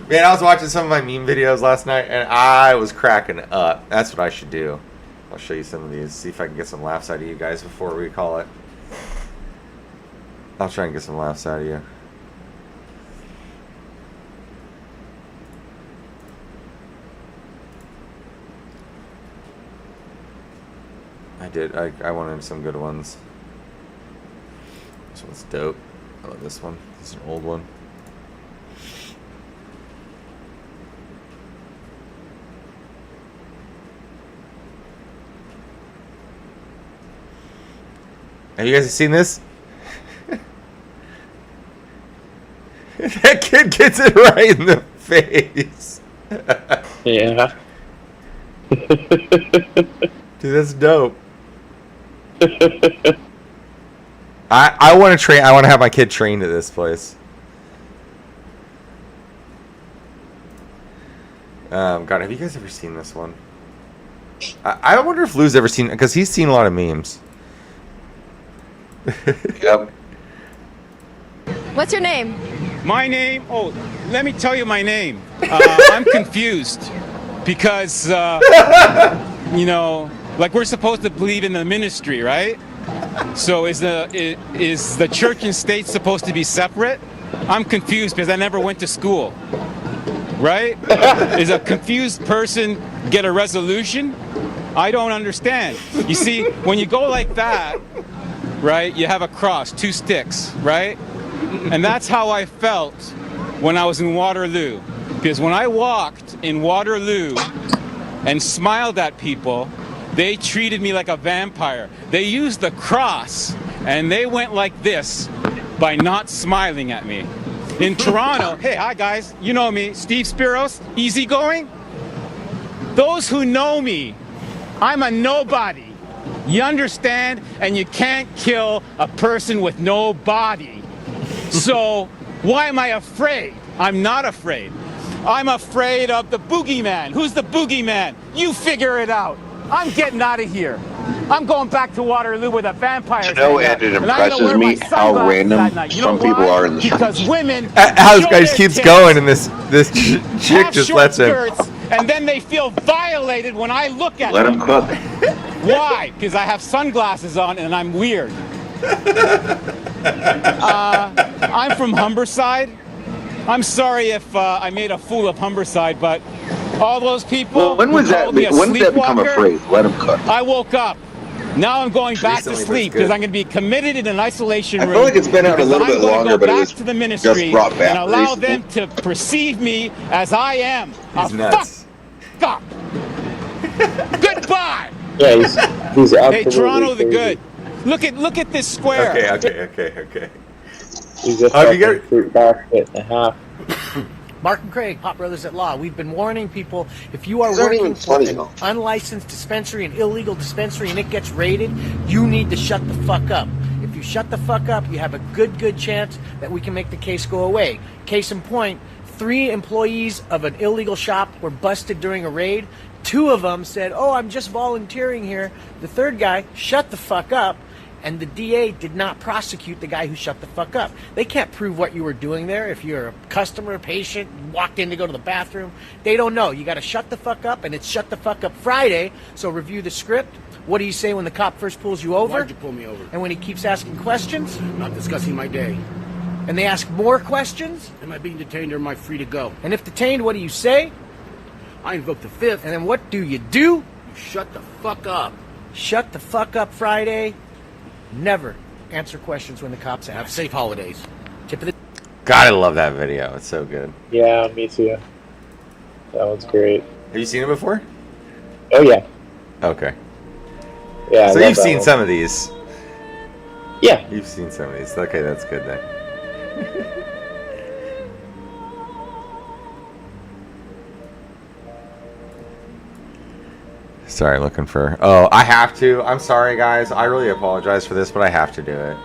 Speaker 1: Man, I was watching some of my meme videos last night and I was cracking up. That's what I should do. I'll show you some of these. See if I can get some laughs out of you guys before we call it. I'll try and get some laughs out of you. I did. I wanted some good ones. This one's dope. I love this one. This is an old one. Have you guys seen this? That kid gets it right in the face.
Speaker 2: Yeah.
Speaker 1: Dude, that's dope. I want to train. I want to have my kid trained at this place. God, have you guys ever seen this one? I wonder if Lou's ever seen it because he's seen a lot of memes.
Speaker 3: Yep.
Speaker 4: What's your name?
Speaker 5: My name? Oh, let me tell you my name. I'm confused because, like we're supposed to believe in the ministry, right? So is the church and state supposed to be separate? I'm confused because I never went to school, right? Is a confused person get a resolution? I don't understand. You see, when you go like that, right, you have a cross, 2 sticks, right? And that's how I felt when I was in Waterloo. Because when I walked in Waterloo and smiled at people, they treated me like a vampire. They used the cross and they went like this by not smiling at me. In Toronto, hey, hi guys, you know me, Steve Spiros, easygoing. Those who know me, I'm a nobody. You understand? And you can't kill a person with no body. So why am I afraid? I'm not afraid. I'm afraid of the boogeyman. Who's the boogeyman? You figure it out. I'm getting out of here. I'm going back to Waterloo with a vampire.
Speaker 3: You know, and it impresses me how random some people are in the streets.
Speaker 5: Because women.
Speaker 1: How this guy keeps going and this chick just lets him.
Speaker 5: And then they feel violated when I look at
Speaker 3: Let
Speaker 5: them.
Speaker 3: them cook.
Speaker 5: Why? Because I have sunglasses on and I'm weird. I'm from Humberside. I'm sorry if I made a fool of Humberside, but all those people.
Speaker 3: Well, when was that? When did that become a phrase? Let them cook.
Speaker 5: I woke up. Now I'm going back to sleep because I'm going to be committed in an isolation room.
Speaker 3: I feel like it's been out a little bit longer, but it was
Speaker 5: to the ministry
Speaker 3: just brought back
Speaker 5: and allow
Speaker 3: recently.
Speaker 5: them to perceive me as I am.
Speaker 1: He's nuts.
Speaker 5: Fuck. Goodbye.
Speaker 2: Yeah, he's absolutely
Speaker 5: Hey, Toronto the
Speaker 2: crazy.
Speaker 5: good. Look at this square.
Speaker 1: Okay.
Speaker 2: He's a
Speaker 1: Have you
Speaker 2: fucking fruit basket and a half.
Speaker 6: Mark and Craig, Pop Brothers at Law. We've been warning people, if you are
Speaker 3: These aren't
Speaker 6: working
Speaker 3: even
Speaker 6: for
Speaker 3: funny,
Speaker 6: an
Speaker 3: though.
Speaker 6: unlicensed dispensary, an illegal dispensary, and it gets raided, you need to shut the fuck up. If you shut the fuck up, you have a good chance that we can make the case go away. Case in point, 3 employees of an illegal shop were busted during a raid. 2 of them said, oh, I'm just volunteering here. The third guy shut the fuck up, and the DA did not prosecute the guy who shut the fuck up. They can't prove what you were doing there. If you're a customer, patient, walked in to go to the bathroom, they don't know. You got to shut the fuck up, and it's Shut the Fuck Up Friday, so review the script. What do you say when the cop first pulls you over?
Speaker 4: Why'd you pull me over?
Speaker 6: And when he keeps asking questions?
Speaker 4: Not discussing my day.
Speaker 6: And they ask more questions?
Speaker 4: Am I being detained or am I free to go?
Speaker 6: And if detained, what do you say?
Speaker 4: I invoke the 5th.
Speaker 6: And then what do? You
Speaker 4: shut the fuck up.
Speaker 6: Shut the fuck up Friday. Never answer questions when the cops ask.
Speaker 4: Have safe holidays.
Speaker 6: Tip of the...
Speaker 1: God, I love that video. It's so good.
Speaker 2: Yeah, me too. That one's great.
Speaker 1: Have you seen it before?
Speaker 2: Oh yeah.
Speaker 1: Okay.
Speaker 2: Yeah. I
Speaker 1: So
Speaker 2: love
Speaker 1: you've
Speaker 2: that
Speaker 1: seen
Speaker 2: one.
Speaker 1: some of these.
Speaker 2: Yeah.
Speaker 1: You've seen some of these. Okay, that's good then. Sorry, looking for... Oh, I have to. I'm sorry, guys. I really apologize for this, but I have to do it.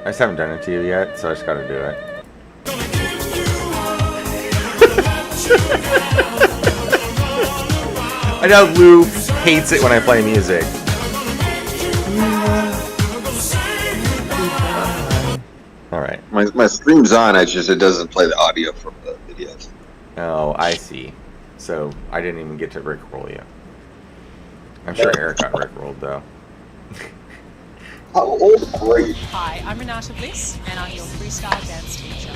Speaker 1: I just haven't done it to you yet, so I just gotta do it. I know Lou hates it when I play music. Alright.
Speaker 3: My stream's on. It doesn't play the audio from the videos.
Speaker 1: Oh, I see. So, I didn't even get to Rickroll you. I'm sure Eric got Rickrolled, though.
Speaker 3: How old were you?
Speaker 7: Hi, I'm Renata Bliss, and I'm your freestyle dance teacher.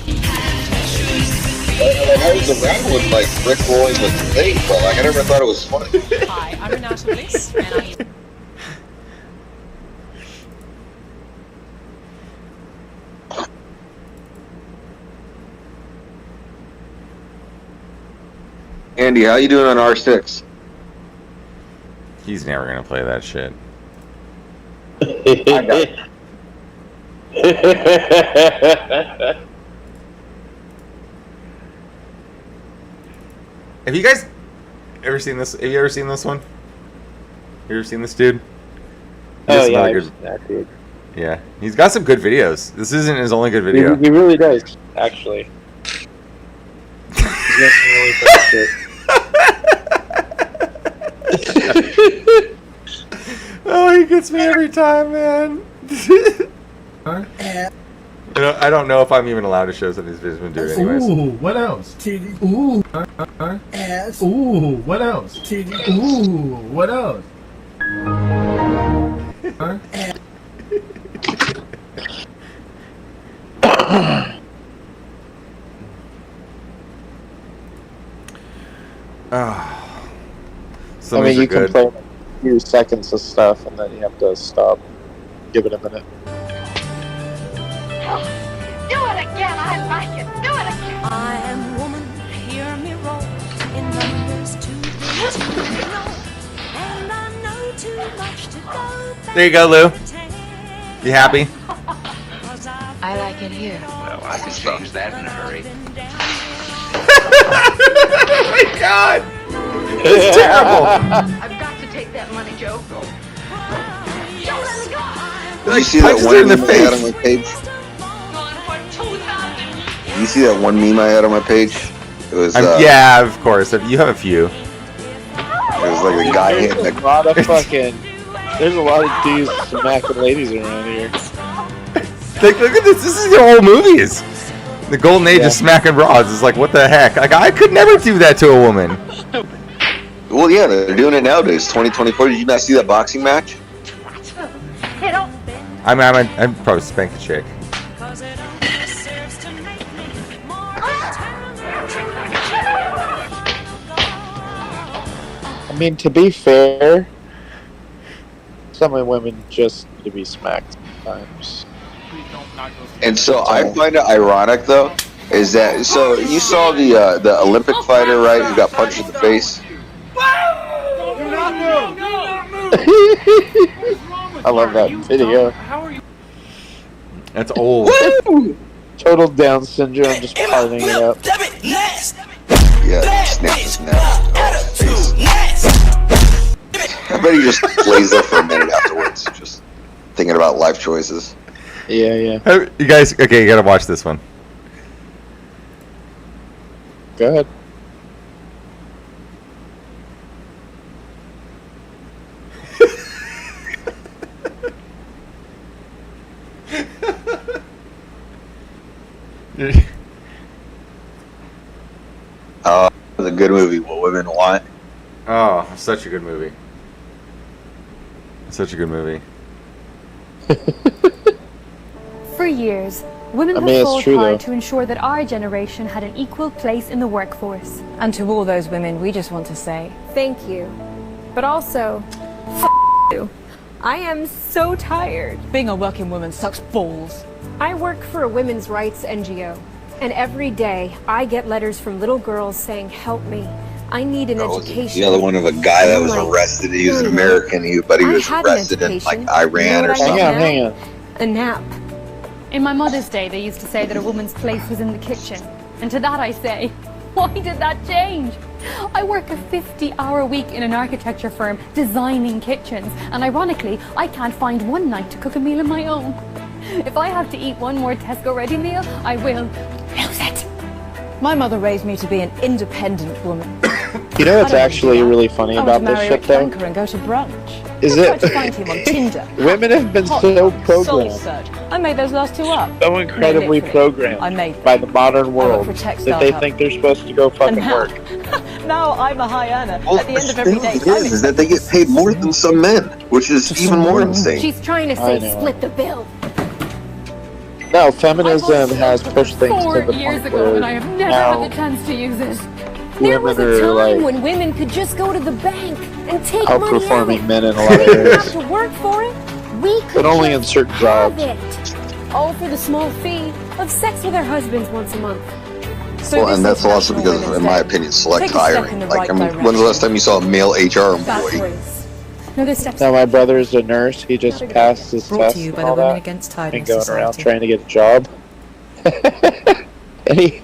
Speaker 3: I was around when like Rick rolling was a thing, but like I never thought it was funny.
Speaker 7: Hi, I'm Renata Bliss, and I'm your...
Speaker 3: Andy, how you doing on R6?
Speaker 1: He's never gonna play that shit.
Speaker 3: I got it.
Speaker 1: Have you guys ever seen this? Have you ever seen this one? You ever seen this dude?
Speaker 2: Oh
Speaker 1: He's
Speaker 2: yeah,
Speaker 1: another
Speaker 2: I've seen that dude.
Speaker 1: Yeah, he's got some good videos. This isn't his only good video.
Speaker 2: He really does, actually. He's got some really funny shit.
Speaker 1: Oh, he gets me every time, man. I don't know if I'm even allowed to show some of these videos been doing anyways.
Speaker 8: Ooh, what else? Ooh, ass. Ooh, what else? Ooh, what else?
Speaker 1: Some
Speaker 2: I
Speaker 1: of
Speaker 2: mean,
Speaker 1: these are
Speaker 2: you can
Speaker 1: good.
Speaker 2: play a few seconds of stuff, and then you have to stop. Give it a minute.
Speaker 9: Do it again, I like it. Do it again. I am woman, hear me roll. In numbers 2, 3, 2, no. And I know too much to go back.
Speaker 1: There you go, Lou. You happy?
Speaker 9: I like it here.
Speaker 10: Well, I can change that in a hurry.
Speaker 1: Oh my god! It's terrible!
Speaker 9: I've got to take that money, Joe. Don't let me go.
Speaker 3: Did you see that one meme I had on my page? You see that one meme I had on my page? It was
Speaker 1: yeah, of course. You have a few.
Speaker 3: It was like the guy hitting
Speaker 2: There's a lot of fucking. There's a lot of dudes smacking ladies around here.
Speaker 1: Like, look at this. This is your whole movies. The golden age of smacking broads is like, what the heck? Like, I could never do that to a woman.
Speaker 3: Well, yeah, they're doing it nowadays. 2024. Did you not see that boxing match?
Speaker 1: I'm probably spank a chick.
Speaker 2: I mean, to be fair, some women just need to be smacked sometimes.
Speaker 3: And so I find it ironic, though, is that so you saw the Olympic fighter, right? Who got punched in the face.
Speaker 2: I love that video.
Speaker 1: That's old.
Speaker 2: Total Down syndrome, just partying it up.
Speaker 3: Yeah, snap his face. I bet he just lays there for a minute afterwards, just thinking about life choices.
Speaker 2: Yeah.
Speaker 1: You guys, okay, you gotta watch this one.
Speaker 2: Go ahead.
Speaker 3: It's a good movie. What women want.
Speaker 1: Oh, such a good movie. Such a good movie.
Speaker 11: For years, women have fought hard to ensure that our generation had an equal place in the workforce.
Speaker 12: And to all those women, we just want to say
Speaker 11: Thank you. But also, you. I am so tired.
Speaker 12: being a working woman sucks balls.
Speaker 11: I work for a women's rights NGO, and every day I get letters from little girls saying, "Help me. I need an education."
Speaker 3: The other one of a guy that was
Speaker 11: I'm like,
Speaker 3: arrested. He was
Speaker 11: no,
Speaker 3: an American, but he
Speaker 11: I
Speaker 3: was
Speaker 11: had an
Speaker 3: arrested in like
Speaker 11: education.
Speaker 3: Iran
Speaker 11: You know
Speaker 3: or
Speaker 11: what I
Speaker 3: something.
Speaker 11: need
Speaker 2: Hang on.
Speaker 11: A nap.
Speaker 12: In my mother's day, they used to say that a woman's place was in the kitchen. And to that I say, why did that change? I work a 50-hour week in an architecture firm designing kitchens. And ironically, I can't find one night to cook a meal of my own. If I have to eat one more Tesco ready meal, I will lose it. My mother raised me to be an independent woman.
Speaker 2: You know what's actually really funny
Speaker 12: I
Speaker 2: about
Speaker 12: want to
Speaker 2: this
Speaker 12: marry
Speaker 2: shit,
Speaker 12: a
Speaker 2: though?
Speaker 12: clunker and go to brunch.
Speaker 2: Is
Speaker 12: I
Speaker 2: it?
Speaker 12: tried to find him on Tinder.
Speaker 2: Women have been
Speaker 12: Hot
Speaker 2: so
Speaker 12: dog, soul
Speaker 2: programmed,
Speaker 12: search. I made those last two up.
Speaker 2: so incredibly
Speaker 12: No, literally. I
Speaker 2: programmed
Speaker 12: made
Speaker 2: by the modern world
Speaker 12: for tech
Speaker 2: that they
Speaker 12: startup.
Speaker 2: think they're supposed to go fucking
Speaker 12: now-
Speaker 2: work.
Speaker 12: Now I'm a high earner.
Speaker 3: Well,
Speaker 12: At the end
Speaker 3: the
Speaker 12: of every
Speaker 3: thing
Speaker 12: day, I'm
Speaker 3: is that they get paid more than some men, which is even more insane.
Speaker 11: She's trying to
Speaker 2: I
Speaker 11: say
Speaker 2: know.
Speaker 11: split the bill.
Speaker 2: No, feminism has pushed things to
Speaker 12: 4
Speaker 2: the
Speaker 12: years
Speaker 2: point
Speaker 12: ago,
Speaker 2: where
Speaker 12: and I have never
Speaker 2: now
Speaker 12: had the chance to use it.
Speaker 11: There was
Speaker 2: women
Speaker 11: a
Speaker 2: are
Speaker 11: time
Speaker 2: like
Speaker 11: when women could just go to the bank and take money out.
Speaker 2: outperforming men in a lot
Speaker 11: We
Speaker 2: of
Speaker 11: didn't have
Speaker 2: areas,
Speaker 11: to work for it. We could
Speaker 2: but only in
Speaker 11: just
Speaker 2: certain
Speaker 11: have
Speaker 2: jobs.
Speaker 11: it. All for the small fee of sex with their husbands once a month.
Speaker 12: So
Speaker 3: Well,
Speaker 12: this
Speaker 3: and that's also
Speaker 12: International
Speaker 3: because, in
Speaker 12: Women's
Speaker 3: my
Speaker 12: Day.
Speaker 3: opinion, select
Speaker 12: Take a step in
Speaker 3: hiring.
Speaker 12: the
Speaker 3: Like,
Speaker 12: right
Speaker 3: I mean, when's the
Speaker 12: direction.
Speaker 3: last time you saw a male HR
Speaker 12: That's
Speaker 3: employee?
Speaker 12: race. No, this steps
Speaker 2: Now my brother's a nurse. He just passed his
Speaker 12: Brought
Speaker 2: test
Speaker 12: to you
Speaker 2: and
Speaker 12: by the
Speaker 2: all
Speaker 12: Women
Speaker 2: that,
Speaker 12: Against
Speaker 2: and
Speaker 12: Tiredness
Speaker 2: going around
Speaker 12: Society.
Speaker 2: trying to get a job. And he,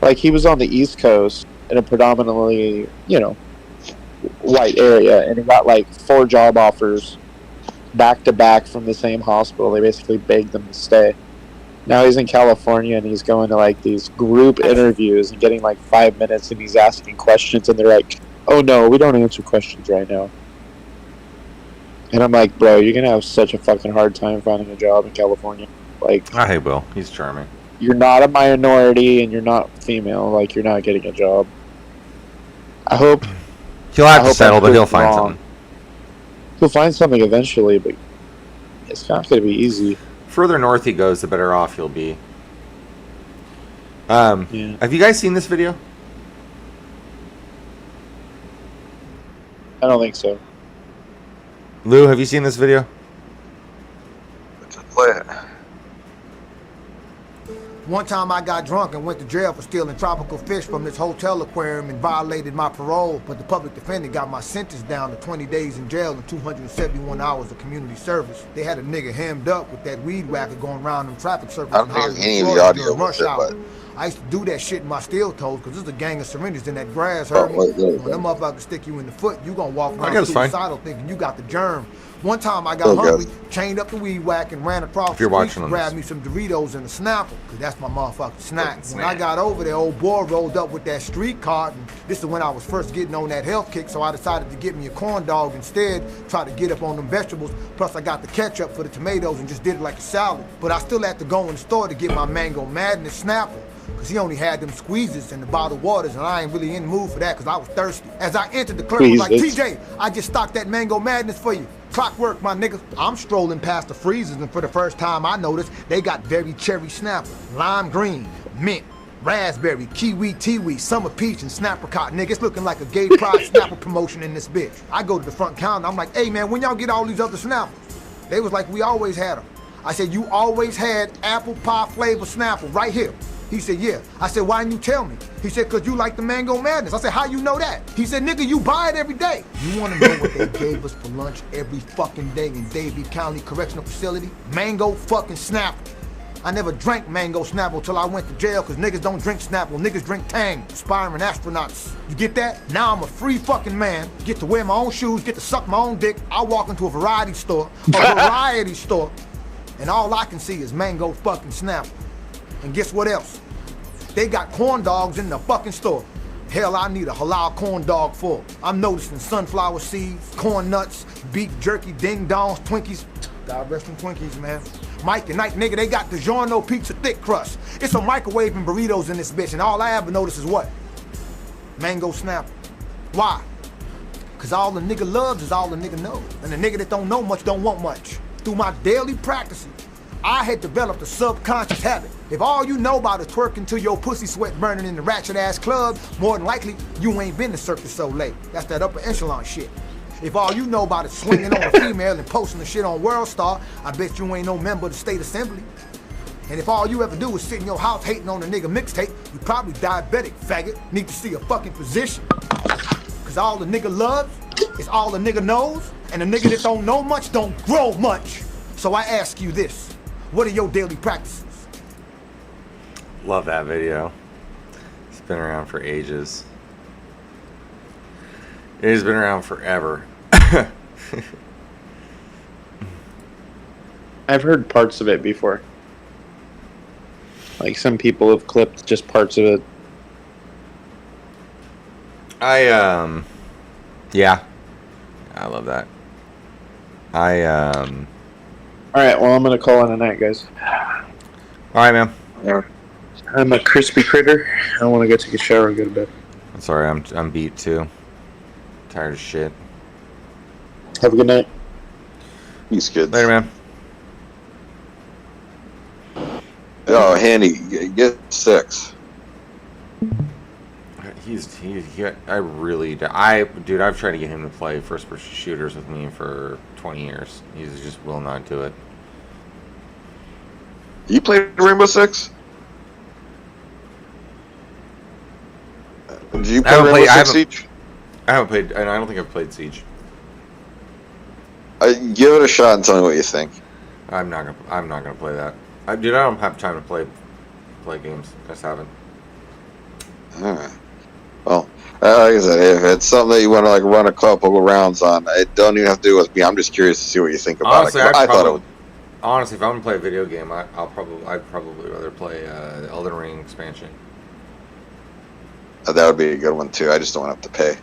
Speaker 2: like, he was on the East Coast in a predominantly, white area, and he got like 4 job offers back to back from the same hospital. They basically begged him to stay. Now he's in California and he's going to like these group interviews and getting like 5 minutes, and he's asking questions, and they're like, "Oh no, we don't answer questions right now." And I'm like, bro, you're gonna have such a fucking hard time finding a job in California. Like,
Speaker 1: I hate Will. He's charming.
Speaker 2: you're not a minority and you're not female. Like, you're not getting a job. I hope
Speaker 1: He'll have to
Speaker 2: hope
Speaker 1: settle,
Speaker 2: I'm
Speaker 1: but he'll
Speaker 2: proved
Speaker 1: find
Speaker 2: wrong.
Speaker 1: something.
Speaker 2: he'll find something eventually, but it's not gonna be easy.
Speaker 1: Further north he goes, the better off he'll be.
Speaker 2: Yeah.
Speaker 1: Have you guys seen this video?
Speaker 2: I don't think so.
Speaker 1: Lou, have you seen this video?
Speaker 3: Play it.
Speaker 13: One time I got drunk and went to jail for stealing tropical fish from this hotel aquarium and violated my parole, but the public defender got my sentence down to 20 days in jail and 271 hours of community service. They had a nigga hemmed up with that weed whacker going around them traffic circles.
Speaker 3: I don't
Speaker 13: in
Speaker 3: think
Speaker 13: Hollywood,
Speaker 3: any of the
Speaker 13: Florida
Speaker 3: audio
Speaker 13: during
Speaker 3: was
Speaker 13: rush
Speaker 3: it,
Speaker 13: hour.
Speaker 3: but-
Speaker 13: I used to do that shit in my steel toes because there's a gang of syringes in that grass,
Speaker 3: Oh,
Speaker 13: heard me?
Speaker 3: wait.
Speaker 13: When them motherfuckers stick you in the foot, you gonna walk
Speaker 1: I
Speaker 13: around
Speaker 1: guess it's fine.
Speaker 13: suicidal thinking you got the germ. One time I got
Speaker 3: Okay.
Speaker 13: hungry, chained up the weed whack and ran across
Speaker 1: If you're
Speaker 13: the street
Speaker 1: watching
Speaker 13: to
Speaker 1: on
Speaker 13: grab
Speaker 1: this.
Speaker 13: me some Doritos and a Snapple, because that's my motherfucking snack.
Speaker 10: Fucking
Speaker 13: When I
Speaker 10: snack.
Speaker 13: got over there, old boy rolled up with that street card, and this is when I was first getting on that health kick, so I decided to get me a corn dog instead, try to get up on them vegetables, plus I got the ketchup for the tomatoes and just did it like a salad. But I still had to go in the store to get my Mango Madness Snapple, because he only had them squeezes and the bottled waters, and I ain't really in the mood for that because I was thirsty. As I entered, the clerk was like,
Speaker 2: Squeezes.
Speaker 13: TJ, I just stocked that Mango Madness for you. Clockwork, my nigga. I'm strolling past the freezers, and for the first time I noticed they got very cherry snapper, lime green, mint, raspberry, kiwi, tiwi, summer peach, and snapricot. Nigga, it's looking like a gay pride snapper promotion in this bitch. I go to the front counter, I'm like, hey man, when y'all get all these other snappers? They was like, we always had them. I said, you always had apple pie flavor Snapple right here. He said, yeah. I said, why didn't you tell me? He said, because you like the Mango Madness. I said, how you know that? He said, nigga, you buy it every day. You want to know what they gave us for lunch every fucking day in Davie County Correctional Facility? Mango fucking Snapple. I never drank mango Snapple till I went to jail, cause niggas don't drink Snapple, niggas drink Tang, aspiring astronauts. You get that? Now I'm a free fucking man, get to wear my own shoes, get to suck my own dick. I walk into a variety store, and all I can see is mango fucking Snapple. And guess what else? They got corn dogs in the fucking store. Hell, I need a halal corn dog full. I'm noticing sunflower seeds, corn nuts, beef jerky, ding-dongs, Twinkies. God rest them Twinkies, man. Mike and Night, nigga, they got DiGiorno pizza thick crust. It's a microwave and burritos in this bitch, and all I ever notice is what? Mango Snapple. Why? Cause all the nigga loves is all the nigga knows. And the nigga that don't know much don't want much. Through my daily practices, I had developed a subconscious habit. If all you know about is twerking till your pussy sweat burning in the ratchet-ass club, more than likely, you ain't been to Cirque du Soleil. That's that upper echelon shit. If all you know about is swinging on a female and posting the shit on World Star, I bet you ain't no member of the state assembly. And if all you ever do is sit in your house hating on a nigga mixtape, you probably diabetic, faggot. Need to see a fucking physician. Cause all the nigga loves is all the nigga knows, and the nigga that don't know much don't grow much. So I ask you this, what are your daily practices?
Speaker 1: Love that video. It's been around for ages. It has been around forever.
Speaker 2: I've heard parts of it before. Like some people have clipped just parts of it.
Speaker 1: Yeah. I love that.
Speaker 2: Alright, well, I'm gonna call it a night, guys.
Speaker 1: Alright, man.
Speaker 2: Yeah. I'm a crispy critter. I want to go take a shower and go to bed.
Speaker 1: I'm sorry, I'm beat too. Tired of shit.
Speaker 2: Have a good night.
Speaker 14: He's good.
Speaker 1: Later, man.
Speaker 14: Oh, Handy, get 6.
Speaker 1: Dude, I've tried to get him to play first-person shooters with me for 20 years. He's just will not do it.
Speaker 14: You played Rainbow Six? Did you play Rainbow Six Siege?
Speaker 1: I haven't played, and I don't think I've played Siege.
Speaker 14: Give it a shot and tell me what you think.
Speaker 1: I'm not gonna play that. Dude, I don't have time to play games. I just haven't.
Speaker 14: Alright. Well, like I said, if it's something that you want to like run a couple of rounds on, it don't even have to do with me. I'm just curious to see what you think about
Speaker 1: Honestly,
Speaker 14: it.
Speaker 1: Honestly, if I'm gonna play a video game, I'd probably rather play the Elden Ring expansion.
Speaker 14: That would be a good one too. I just don't want to have to pay.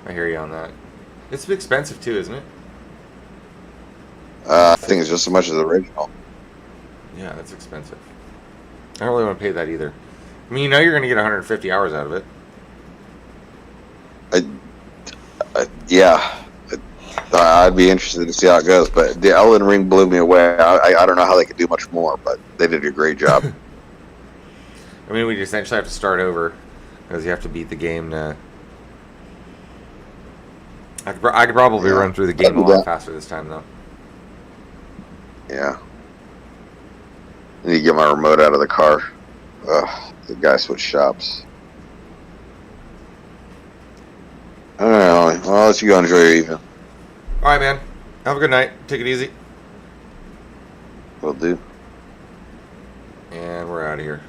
Speaker 1: I hear you on that. It's expensive too, isn't it?
Speaker 14: I think it's just as much as the original.
Speaker 1: Yeah, that's expensive. I don't really want to pay that either. I mean, you're going to get 150 hours out of it.
Speaker 14: Yeah. I'd be interested to see how it goes, but the Elden Ring blew me away. I don't know how they could do much more, but they did a great job.
Speaker 1: I mean, we essentially have to start over because you have to beat the game to... I could probably run through the game a lot faster this time, though.
Speaker 14: Yeah. I need to get my remote out of the car. Ugh, the guy switched shops. Alright, well, I'll let you go enjoy your evening.
Speaker 1: Alright, man. Have a good night. Take it easy.
Speaker 14: Will do.
Speaker 1: And we're out of here.